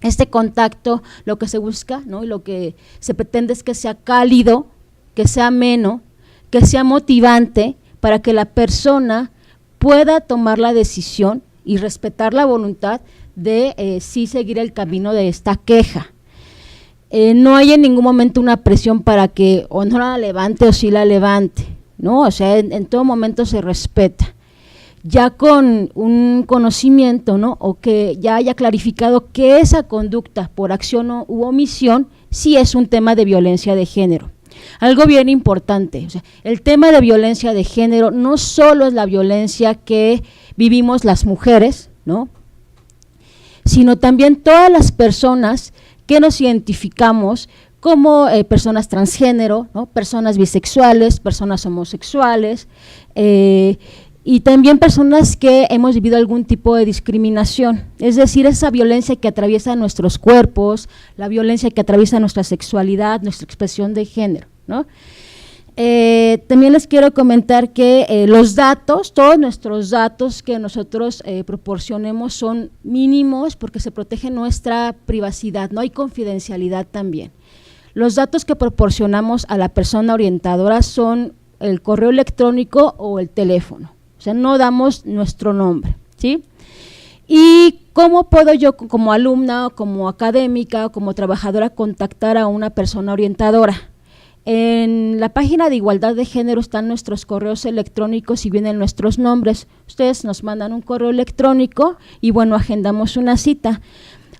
Este contacto, lo que se busca, ¿no?, y lo que se pretende es que sea cálido, que sea ameno, que sea motivante para que la persona pueda tomar la decisión y respetar la voluntad de sí seguir el camino de esta queja. No hay en ningún momento una presión para que o no la levante o sí la levante, ¿no? O sea, en todo momento se respeta. Ya con un conocimiento, ¿no?, o que ya haya clarificado que esa conducta por acción u omisión sí es un tema de violencia de género. Algo bien importante, o sea, el tema de violencia de género no solo es la violencia que vivimos las mujeres, ¿no?, sino también todas las personas que nos identificamos como personas transgénero, ¿no?, personas bisexuales, personas homosexuales, y también personas que hemos vivido algún tipo de discriminación, es decir, esa violencia que atraviesa nuestros cuerpos, la violencia que atraviesa nuestra sexualidad, nuestra expresión de género, ¿no? También les quiero comentar que los datos, todos nuestros datos que nosotros proporcionemos son mínimos porque se protege nuestra privacidad, no hay confidencialidad también. Los datos que proporcionamos a la persona orientadora son el correo electrónico o el teléfono, o sea, no damos nuestro nombre, ¿sí? ¿Y cómo puedo yo como alumna, como académica, como trabajadora contactar a una persona orientadora? En la página de Igualdad de Género están nuestros correos electrónicos y vienen nuestros nombres. Ustedes nos mandan un correo electrónico y bueno, agendamos una cita.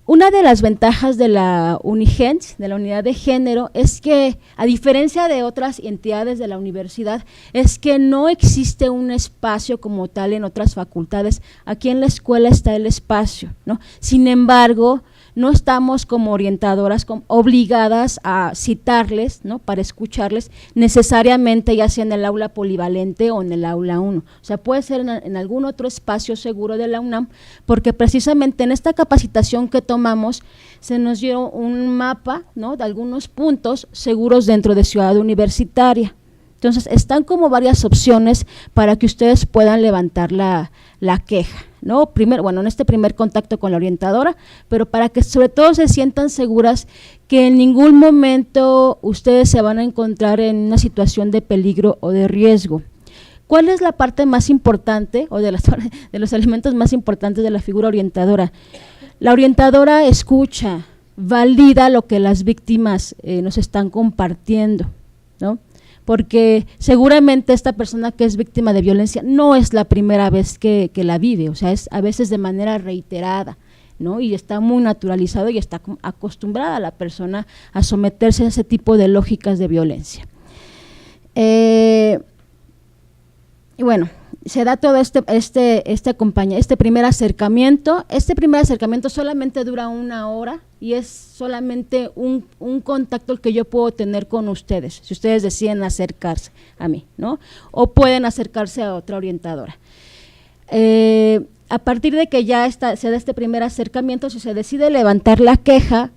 Una de las ventajas de la UNIGENS, de la Unidad de Género, es que a diferencia de otras entidades de la universidad, es que no existe un espacio como tal en otras facultades. Aquí en la escuela está el espacio, ¿no? Sin embargo, no estamos como orientadoras obligadas a citarles, ¿no?, para escucharles necesariamente, ya sea en el aula polivalente o en el aula 1. O sea, puede ser en algún otro espacio seguro de la UNAM, porque precisamente en esta capacitación que tomamos se nos dio un mapa, ¿no?, de algunos puntos seguros dentro de Ciudad Universitaria. Entonces, están como varias opciones para que ustedes puedan levantar la queja, ¿no? Primero, bueno, en este primer contacto con la orientadora, pero para que sobre todo se sientan seguras que en ningún momento ustedes se van a encontrar en una situación de peligro o de riesgo. ¿Cuál es la parte más importante o de los elementos más importantes de la figura orientadora? La orientadora escucha, valida lo que las víctimas nos están compartiendo, ¿no? Porque seguramente esta persona que es víctima de violencia no es la primera vez que la vive, o sea, es a veces de manera reiterada, ¿no? Y está muy naturalizado y está acostumbrada la persona a someterse a ese tipo de lógicas de violencia. Y bueno, se da todo este primer acercamiento. Este primer acercamiento solamente dura 1 hora y es solamente un contacto el que yo puedo tener con ustedes, si ustedes deciden acercarse a mí, ¿no? O pueden acercarse a otra orientadora. A partir de que ya se da este primer acercamiento, si se decide levantar la queja,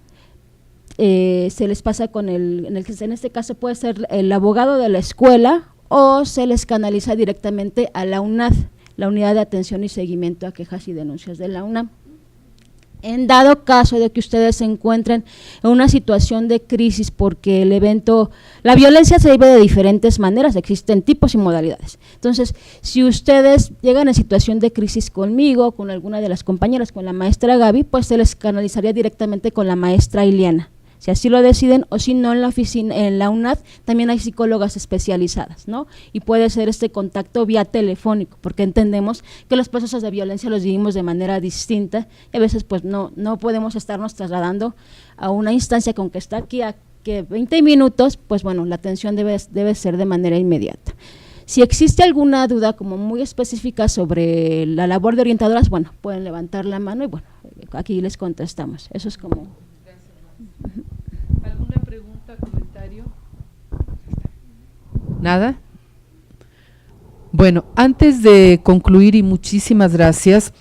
se les pasa con en este caso puede ser el abogado de la escuela, o se les canaliza directamente a la UNAD, la Unidad de Atención y Seguimiento a Quejas y Denuncias de la UNAM. En dado caso de que ustedes se encuentren en una situación de crisis porque la violencia se vive de diferentes maneras, existen tipos y modalidades. Entonces, si ustedes llegan en situación de crisis conmigo, con alguna de las compañeras, con la maestra Gaby, pues se les canalizaría directamente con la maestra Ileana, si así lo deciden, o si no, en la oficina, en la UNAD también hay psicólogas especializadas, ¿no? Y puede ser este contacto vía telefónico, porque entendemos que los procesos de violencia los vivimos de manera distinta y a veces pues no podemos estarnos trasladando a una instancia con que está aquí a que 20 minutos, pues bueno, la atención debe ser de manera inmediata. Si existe alguna duda como muy específica sobre la labor de orientadoras, bueno, pueden levantar la mano y bueno, aquí les contestamos. Eso es como… ¿Alguna pregunta, comentario? ¿Nada? Bueno, antes de concluir, y muchísimas gracias,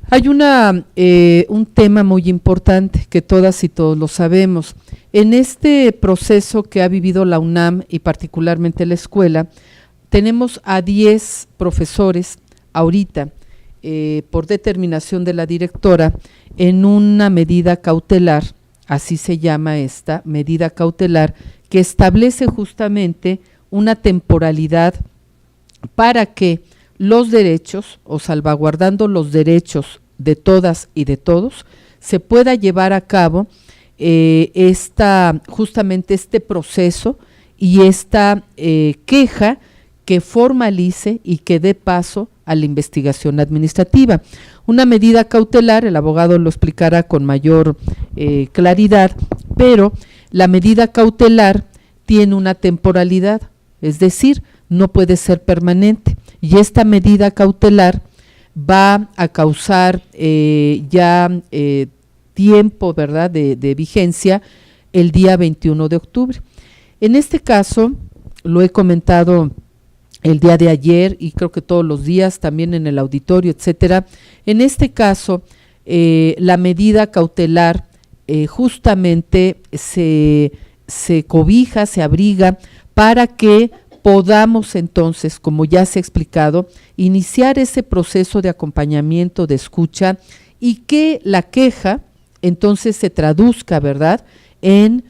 hay un tema muy importante que todas y todos lo sabemos. En este proceso que ha vivido la UNAM y particularmente la escuela, tenemos a 10 profesores ahorita, por determinación de la directora, en una medida cautelar, así se llama esta medida cautelar, que establece justamente una temporalidad para que los derechos, o salvaguardando los derechos de todas y de todos, se pueda llevar a cabo justamente este proceso y esta queja que formalice y que dé paso a la investigación administrativa. Una medida cautelar, el abogado lo explicará con mayor claridad, pero la medida cautelar tiene una temporalidad, es decir, no puede ser permanente, y esta medida cautelar va a causar tiempo, ¿verdad?, de vigencia el día 21 de octubre. En este caso, lo he comentado el día de ayer y creo que todos los días, también en el auditorio, etcétera. En este caso, la medida cautelar justamente se cobija, se abriga para que podamos entonces, como ya se ha explicado, iniciar ese proceso de acompañamiento, de escucha, y que la queja entonces se traduzca, ¿verdad?, en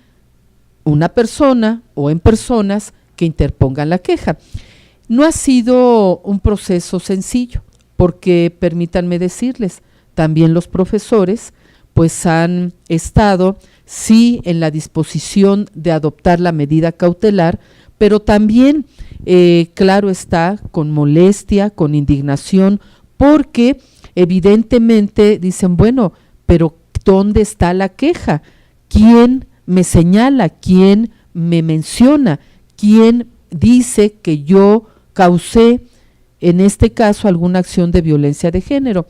una persona o en personas que interpongan la queja. No ha sido un proceso sencillo, porque permítanme decirles, también los profesores pues han estado sí en la disposición de adoptar la medida cautelar, pero también, claro está, con molestia, con indignación, porque evidentemente dicen, bueno, pero ¿dónde está la queja? ¿Quién me señala? ¿Quién me menciona? ¿Quién dice que yo causé, en este caso, alguna acción de violencia de género?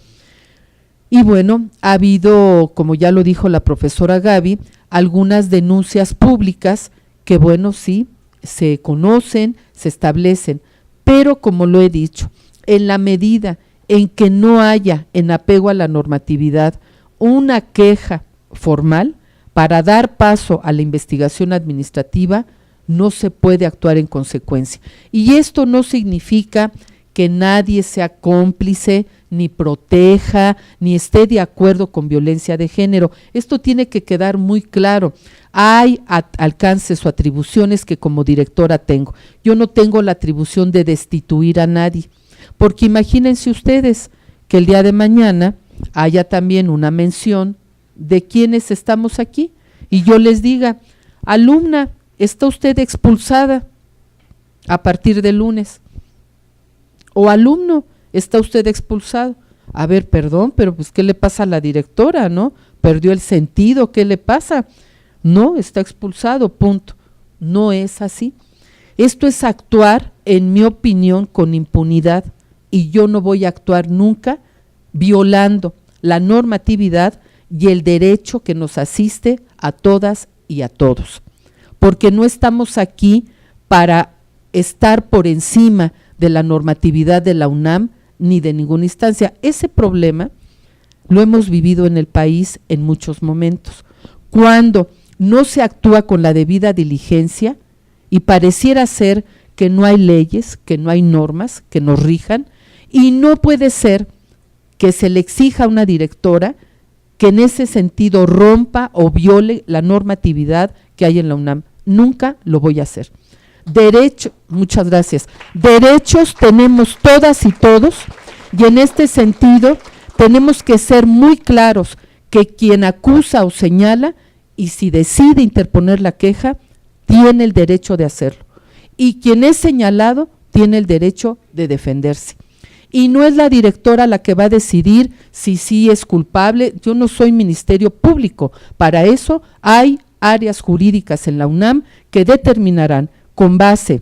Y bueno, ha habido, como ya lo dijo la profesora Gaby, algunas denuncias públicas que, bueno, sí, se conocen, se establecen, pero como lo he dicho, en la medida en que no haya, en apego a la normatividad, una queja formal para dar paso a la investigación administrativa, no se puede actuar en consecuencia. Y esto no significa que nadie sea cómplice, ni proteja, ni esté de acuerdo con violencia de género. Esto tiene que quedar muy claro. Hay alcances o atribuciones que como directora tengo. Yo no tengo la atribución de destituir a nadie, porque imagínense ustedes que el día de mañana haya también una mención de quienes estamos aquí y yo les diga, alumna, está usted expulsada a partir del lunes, o alumno, está usted expulsado. A ver, perdón, pero pues ¿qué le pasa a la directora, no? ¿Perdió el sentido? ¿Qué le pasa? No, está expulsado, punto. No es así. Esto es actuar, en mi opinión, con impunidad, y yo no voy a actuar nunca violando la normatividad y el derecho que nos asiste a todas y a todos, porque no estamos aquí para estar por encima de la normatividad de la UNAM ni de ninguna instancia. Ese problema lo hemos vivido en el país en muchos momentos, cuando no se actúa con la debida diligencia y pareciera ser que no hay leyes, que no hay normas que nos rijan, y no puede ser que se le exija a una directora que en ese sentido rompa o viole la normatividad que hay en la UNAM. Nunca lo voy a hacer. Derecho, muchas gracias. Derechos tenemos todas y todos, y en este sentido tenemos que ser muy claros que quien acusa o señala, y si decide interponer la queja, tiene el derecho de hacerlo. Y quien es señalado tiene el derecho de defenderse. Y no es la directora la que va a decidir si sí es culpable. Yo no soy ministerio público. Para eso hay áreas jurídicas en la UNAM que determinarán con base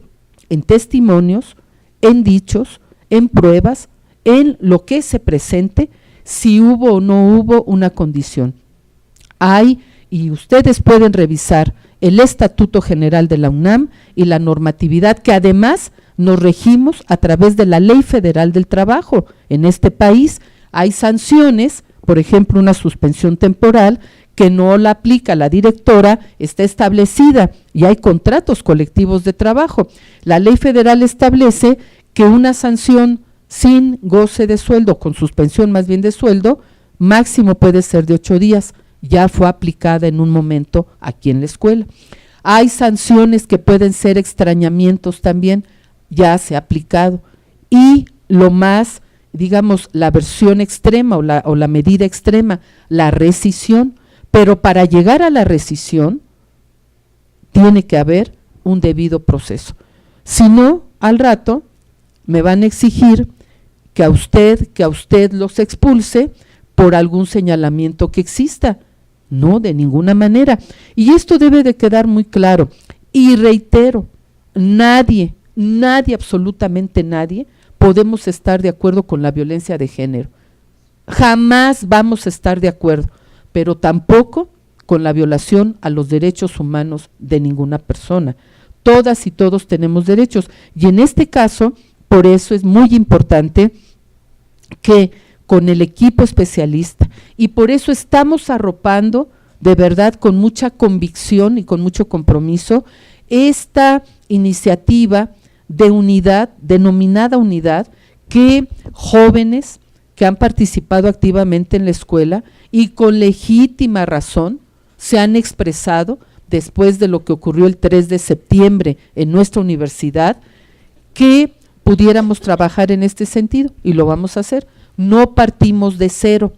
en testimonios, en dichos, en pruebas, en lo que se presente, si hubo o no hubo una condición. Hay, y ustedes pueden revisar el Estatuto General de la UNAM y la normatividad que además nos regimos a través de la Ley Federal del Trabajo. En este país hay sanciones, por ejemplo, una suspensión temporal que no la aplica la directora, está establecida y hay contratos colectivos de trabajo. La Ley Federal establece que una sanción sin goce de sueldo, con suspensión más bien de sueldo, máximo puede ser de 8 días. Ya fue aplicada en un momento aquí en la escuela. Hay sanciones que pueden ser extrañamientos también, ya se ha aplicado. Y lo más, digamos, la versión extrema o la medida extrema, la rescisión. Pero para llegar a la rescisión tiene que haber un debido proceso. Si no, al rato me van a exigir que a usted los expulse por algún señalamiento que exista. No, de ninguna manera. Y esto debe de quedar muy claro. Y reitero, nadie, absolutamente nadie, podemos estar de acuerdo con la violencia de género. Jamás vamos a estar de acuerdo, pero tampoco con la violación a los derechos humanos de ninguna persona. Todas y todos tenemos derechos. Y en este caso, por eso es muy importante que con el equipo especialista, y por eso estamos arropando de verdad con mucha convicción y con mucho compromiso esta iniciativa de unidad, denominada unidad, que jóvenes que han participado activamente en la escuela y con legítima razón se han expresado después de lo que ocurrió el 3 de septiembre en nuestra universidad, que pudiéramos trabajar en este sentido, y lo vamos a hacer. No partimos de cero,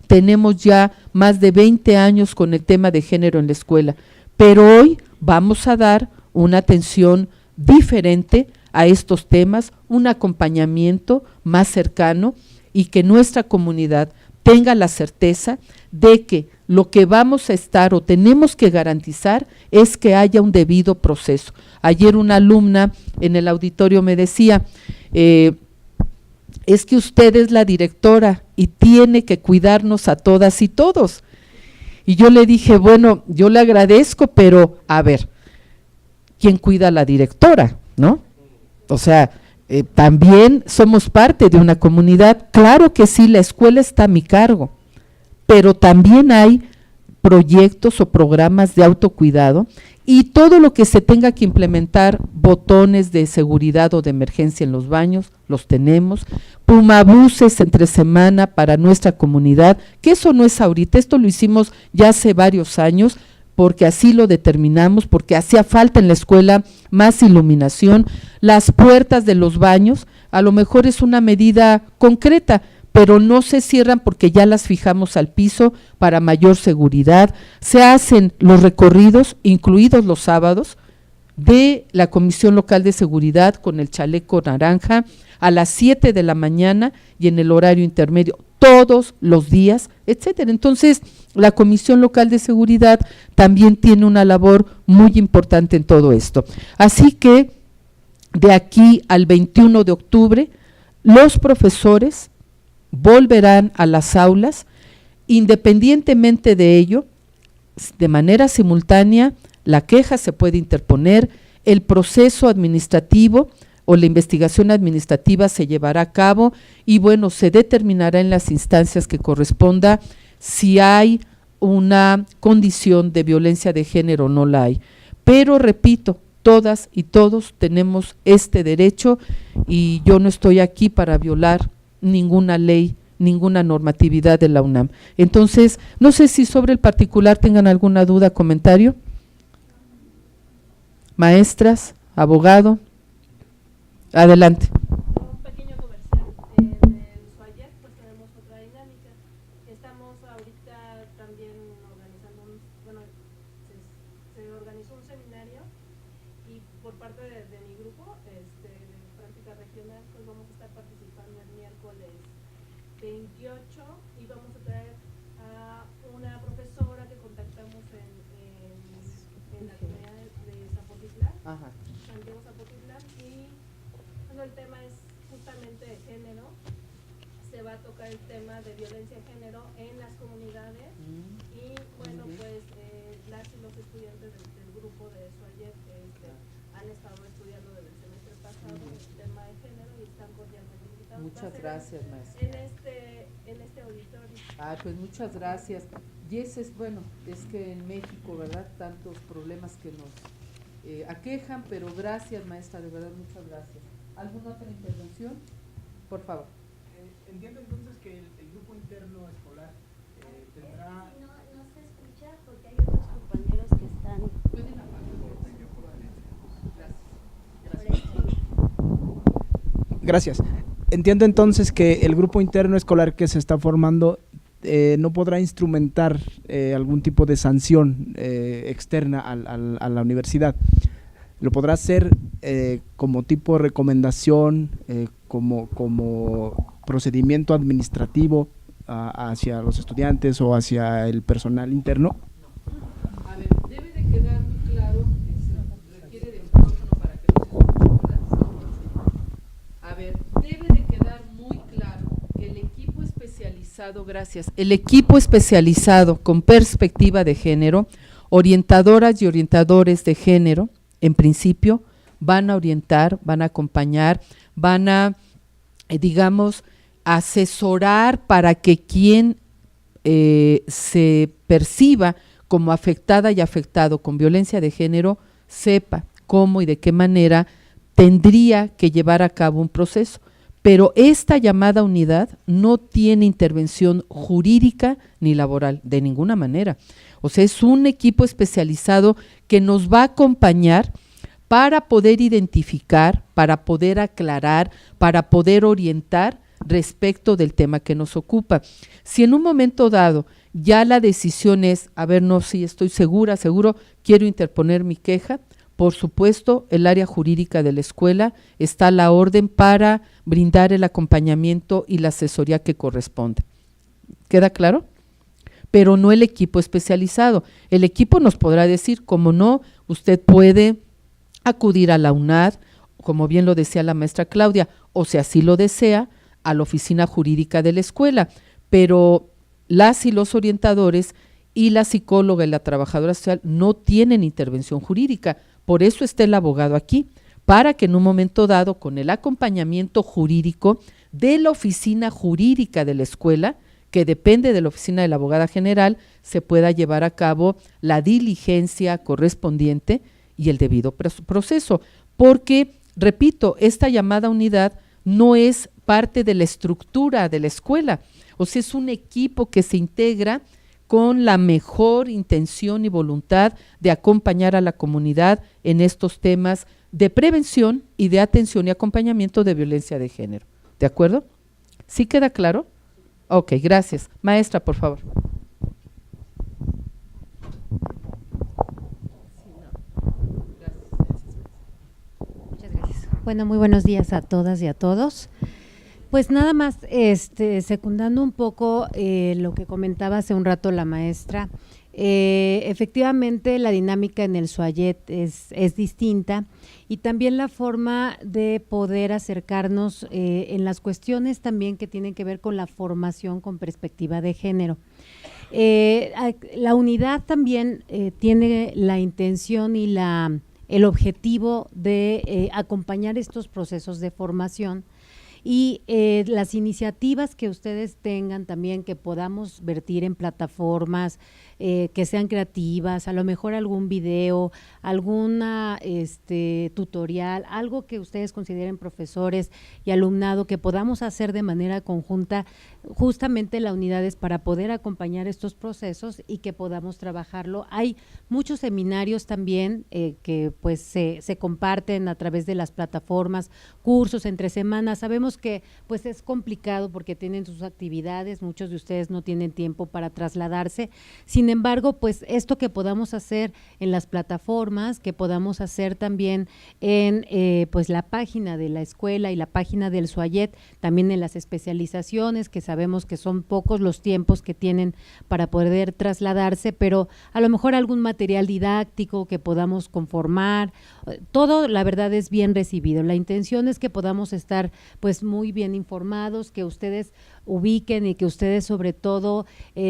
tenemos ya más de 20 años con el tema de género en la escuela, pero hoy vamos a dar una atención diferente a estos temas, un acompañamiento más cercano, y que nuestra comunidad tenga la certeza de que lo que vamos a estar o tenemos que garantizar es que haya un debido proceso. Ayer una alumna en el auditorio me decía, es que usted es la directora y tiene que cuidarnos a todas y todos. Y yo le dije, bueno, yo le agradezco, pero a ver, ¿quién cuida a la directora? ¿No? O sea, también somos parte de una comunidad. Claro que sí, la escuela está a mi cargo, pero también hay proyectos o programas de autocuidado y todo lo que se tenga que implementar, botones de seguridad o de emergencia en los baños, los tenemos, pumabuses entre semana para nuestra comunidad, que eso no es ahorita, esto lo hicimos ya hace varios años, porque así lo determinamos, porque hacía falta en la escuela más iluminación. Las puertas de los baños, a lo mejor es una medida concreta, pero no se cierran porque ya las fijamos al piso para mayor seguridad. Se hacen los recorridos, incluidos los sábados, de la Comisión Local de Seguridad con el chaleco naranja a las 7 de la mañana y en el horario intermedio, todos los días, etcétera. Entonces, la Comisión Local de Seguridad también tiene una labor muy importante en todo esto. Así que, de aquí al 21 de octubre, los profesores volverán a las aulas, independientemente de ello, de manera simultánea, la queja se puede interponer, el proceso administrativo o la investigación administrativa se llevará a cabo y bueno, se determinará en las instancias que corresponda si hay una condición de violencia de género o no la hay. Pero repito, todas y todos tenemos este derecho y yo no estoy aquí para violar ninguna ley, ninguna normatividad de la UNAM. Entonces, no sé si sobre el particular tengan alguna duda, comentario. Maestras, abogado, adelante. Un pequeño comercial. En el Suayet pues tenemos otra dinámica. Estamos ahorita también organizando se organizó un seminario y por parte de mi grupo de práctica regional pues vamos a estar participando el miércoles 28 y vamos a traer a una profesora que contactamos en la comunidad de Zapotitlán, Santiago Zapotitlán, y bueno, el tema es justamente de género. Se va a tocar el tema de violencia de género en las comunidades y bueno, pues las y los estudiantes del grupo de Suayet han estado estudiando desde el semestre pasado trabajado el tema de género y están cordialmente invitados. Muchas gracias, maestra. En este auditorio. Ah, pues muchas gracias. Y ese es, bueno, es que en México, ¿verdad? Tantos problemas que nos aquejan, pero gracias, maestra, de verdad, muchas gracias. ¿Alguna otra intervención? Por favor. Entiendo entonces que el grupo interno escolar tendrá… No se escucha porque hay otros compañeros que están… Pueden apagar. Gracias. Entiendo entonces que el grupo interno escolar que se está formando no podrá instrumentar algún tipo de sanción externa a la universidad. Lo podrá hacer como tipo de recomendación, como procedimiento administrativo hacia los estudiantes o hacia el personal interno. A ver, debe de quedar muy claro, se requiere de micrófono para que no se escuche, ¿verdad? A ver, debe de quedar muy claro que el equipo especializado, gracias, el equipo especializado con perspectiva de género, orientadoras y orientadores de género, en principio, van a orientar, van a acompañar, van a, digamos, asesorar para que quien se perciba como afectada y afectado con violencia de género sepa cómo y de qué manera tendría que llevar a cabo un proceso. Pero esta llamada unidad no tiene intervención jurídica ni laboral, de ninguna manera. O sea, es un equipo especializado que nos va a acompañar para poder identificar, para poder aclarar, para poder orientar respecto del tema que nos ocupa. Si en un momento dado ya la decisión es, a ver, no, sí, estoy seguro, quiero interponer mi queja, por supuesto, el área jurídica de la escuela está a la orden para brindar el acompañamiento y la asesoría que corresponde. ¿Queda claro? Pero no el equipo especializado. El equipo nos podrá decir, como no, usted puede acudir a la UNAD, como bien lo decía la maestra Claudia, o si así lo desea, a la oficina jurídica de la escuela, pero las y los orientadores y la psicóloga y la trabajadora social no tienen intervención jurídica, por eso está el abogado aquí, para que en un momento dado, con el acompañamiento jurídico de la oficina jurídica de la escuela, que depende de la oficina de la abogada general, se pueda llevar a cabo la diligencia correspondiente y el debido proceso, porque, repito, esta llamada unidad no es parte de la estructura de la escuela, o sea, es un equipo que se integra con la mejor intención y voluntad de acompañar a la comunidad en estos temas de prevención y de atención y acompañamiento de violencia de género. ¿De acuerdo? ¿Sí queda claro? Ok, gracias. Maestra, por favor. Muchas gracias. Bueno, muy buenos días a todas y a todos. Pues nada más, secundando un poco lo que comentaba hace un rato la maestra, efectivamente la dinámica en el SUAYET es distinta y también la forma de poder acercarnos en las cuestiones también que tienen que ver con la formación con perspectiva de género. La unidad también tiene la intención y el objetivo de acompañar estos procesos de formación y las iniciativas que ustedes tengan también que podamos vertir en plataformas que sean creativas, a lo mejor algún video, alguna tutorial, algo que ustedes consideren profesores y alumnado que podamos hacer de manera conjunta. Justamente la unidad es para poder acompañar estos procesos y que podamos trabajarlo. Hay muchos seminarios también que pues se comparten a través de las plataformas, cursos entre semanas. Sabemos que pues es complicado porque tienen sus actividades, muchos de ustedes no tienen tiempo para trasladarse. Sin embargo, pues esto que podamos hacer en las plataformas, que podamos hacer también en pues la página de la escuela y la página del SUAYET, también en las especializaciones, que sabemos que son pocos los tiempos que tienen para poder trasladarse, pero a lo mejor algún material didáctico que podamos conformar, todo la verdad es bien recibido. La intención es que podamos estar pues muy bien informados, que ustedes ubiquen y que ustedes sobre todo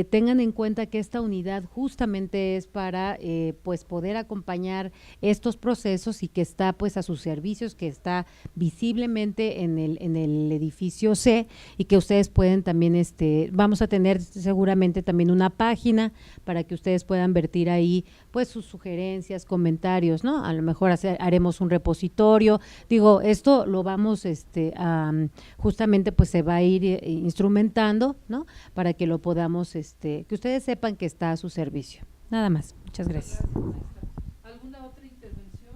tengan en cuenta que esta unidad justamente es para pues poder acompañar estos procesos y que está pues a sus servicios, que está visiblemente en el edificio C y que ustedes pueden también, vamos a tener seguramente también una página para que ustedes puedan vertir ahí pues sus sugerencias, comentarios, ¿no? A lo mejor haremos un repositorio, digo, esto lo vamos justamente pues se va a ir instrumentando, ¿no? Para que lo podamos, que ustedes sepan que está a su servicio. Nada más. Muchas gracias. ¿Alguna otra intervención?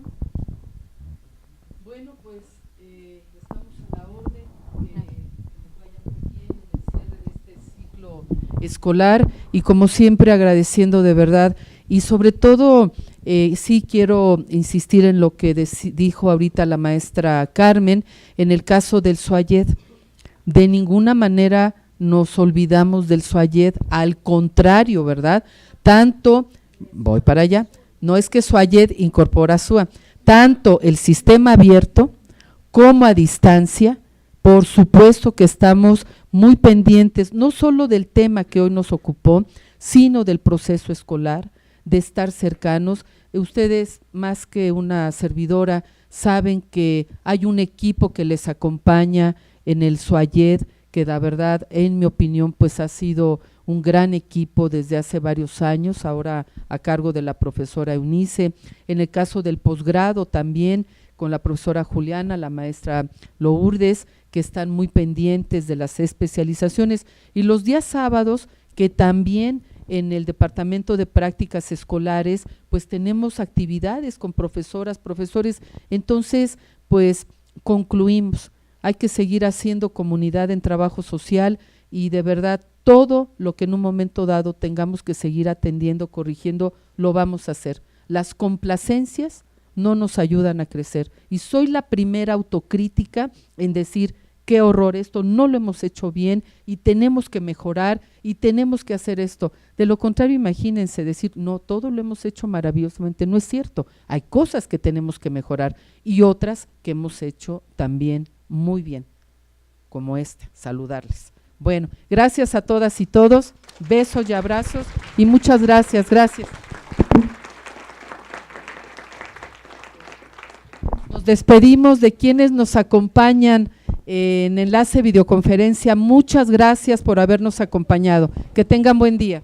Bueno, pues estamos a la orden, que les vaya muy bien en el cierre de este ciclo escolar y como siempre agradeciendo de verdad y sobre todo sí quiero insistir en lo que dijo ahorita la maestra Carmen, en el caso del SUAYED, de ninguna manera nos olvidamos del SUAYED, al contrario, ¿verdad? Tanto, voy para allá, no es que SUAYED incorpora SUA, tanto el sistema abierto como a distancia, por supuesto que estamos muy pendientes, no solo del tema que hoy nos ocupó, sino del proceso escolar, de estar cercanos. Ustedes, más que una servidora, saben que hay un equipo que les acompaña en el SUAYED, que la verdad, en mi opinión, pues ha sido un gran equipo desde hace varios años, ahora a cargo de la profesora Eunice. En el caso del posgrado también, con la profesora Juliana, la maestra Lourdes, que están muy pendientes de las especializaciones. Y los días sábados, que también en el Departamento de Prácticas Escolares, pues tenemos actividades con profesoras, profesores. Entonces, pues concluimos, hay que seguir haciendo comunidad en trabajo social y de verdad todo lo que en un momento dado tengamos que seguir atendiendo, corrigiendo, lo vamos a hacer. Las complacencias no nos ayudan a crecer y soy la primera autocrítica en decir qué horror, esto no lo hemos hecho bien y tenemos que mejorar y tenemos que hacer esto. De lo contrario, imagínense decir, no, todo lo hemos hecho maravillosamente, no es cierto. Hay cosas que tenemos que mejorar y otras que hemos hecho también muy bien, como esta, saludarles. Bueno, gracias a todas y todos, besos y abrazos y muchas gracias, gracias. Nos despedimos de quienes nos acompañan en enlace videoconferencia. Muchas gracias por habernos acompañado. Que tengan buen día.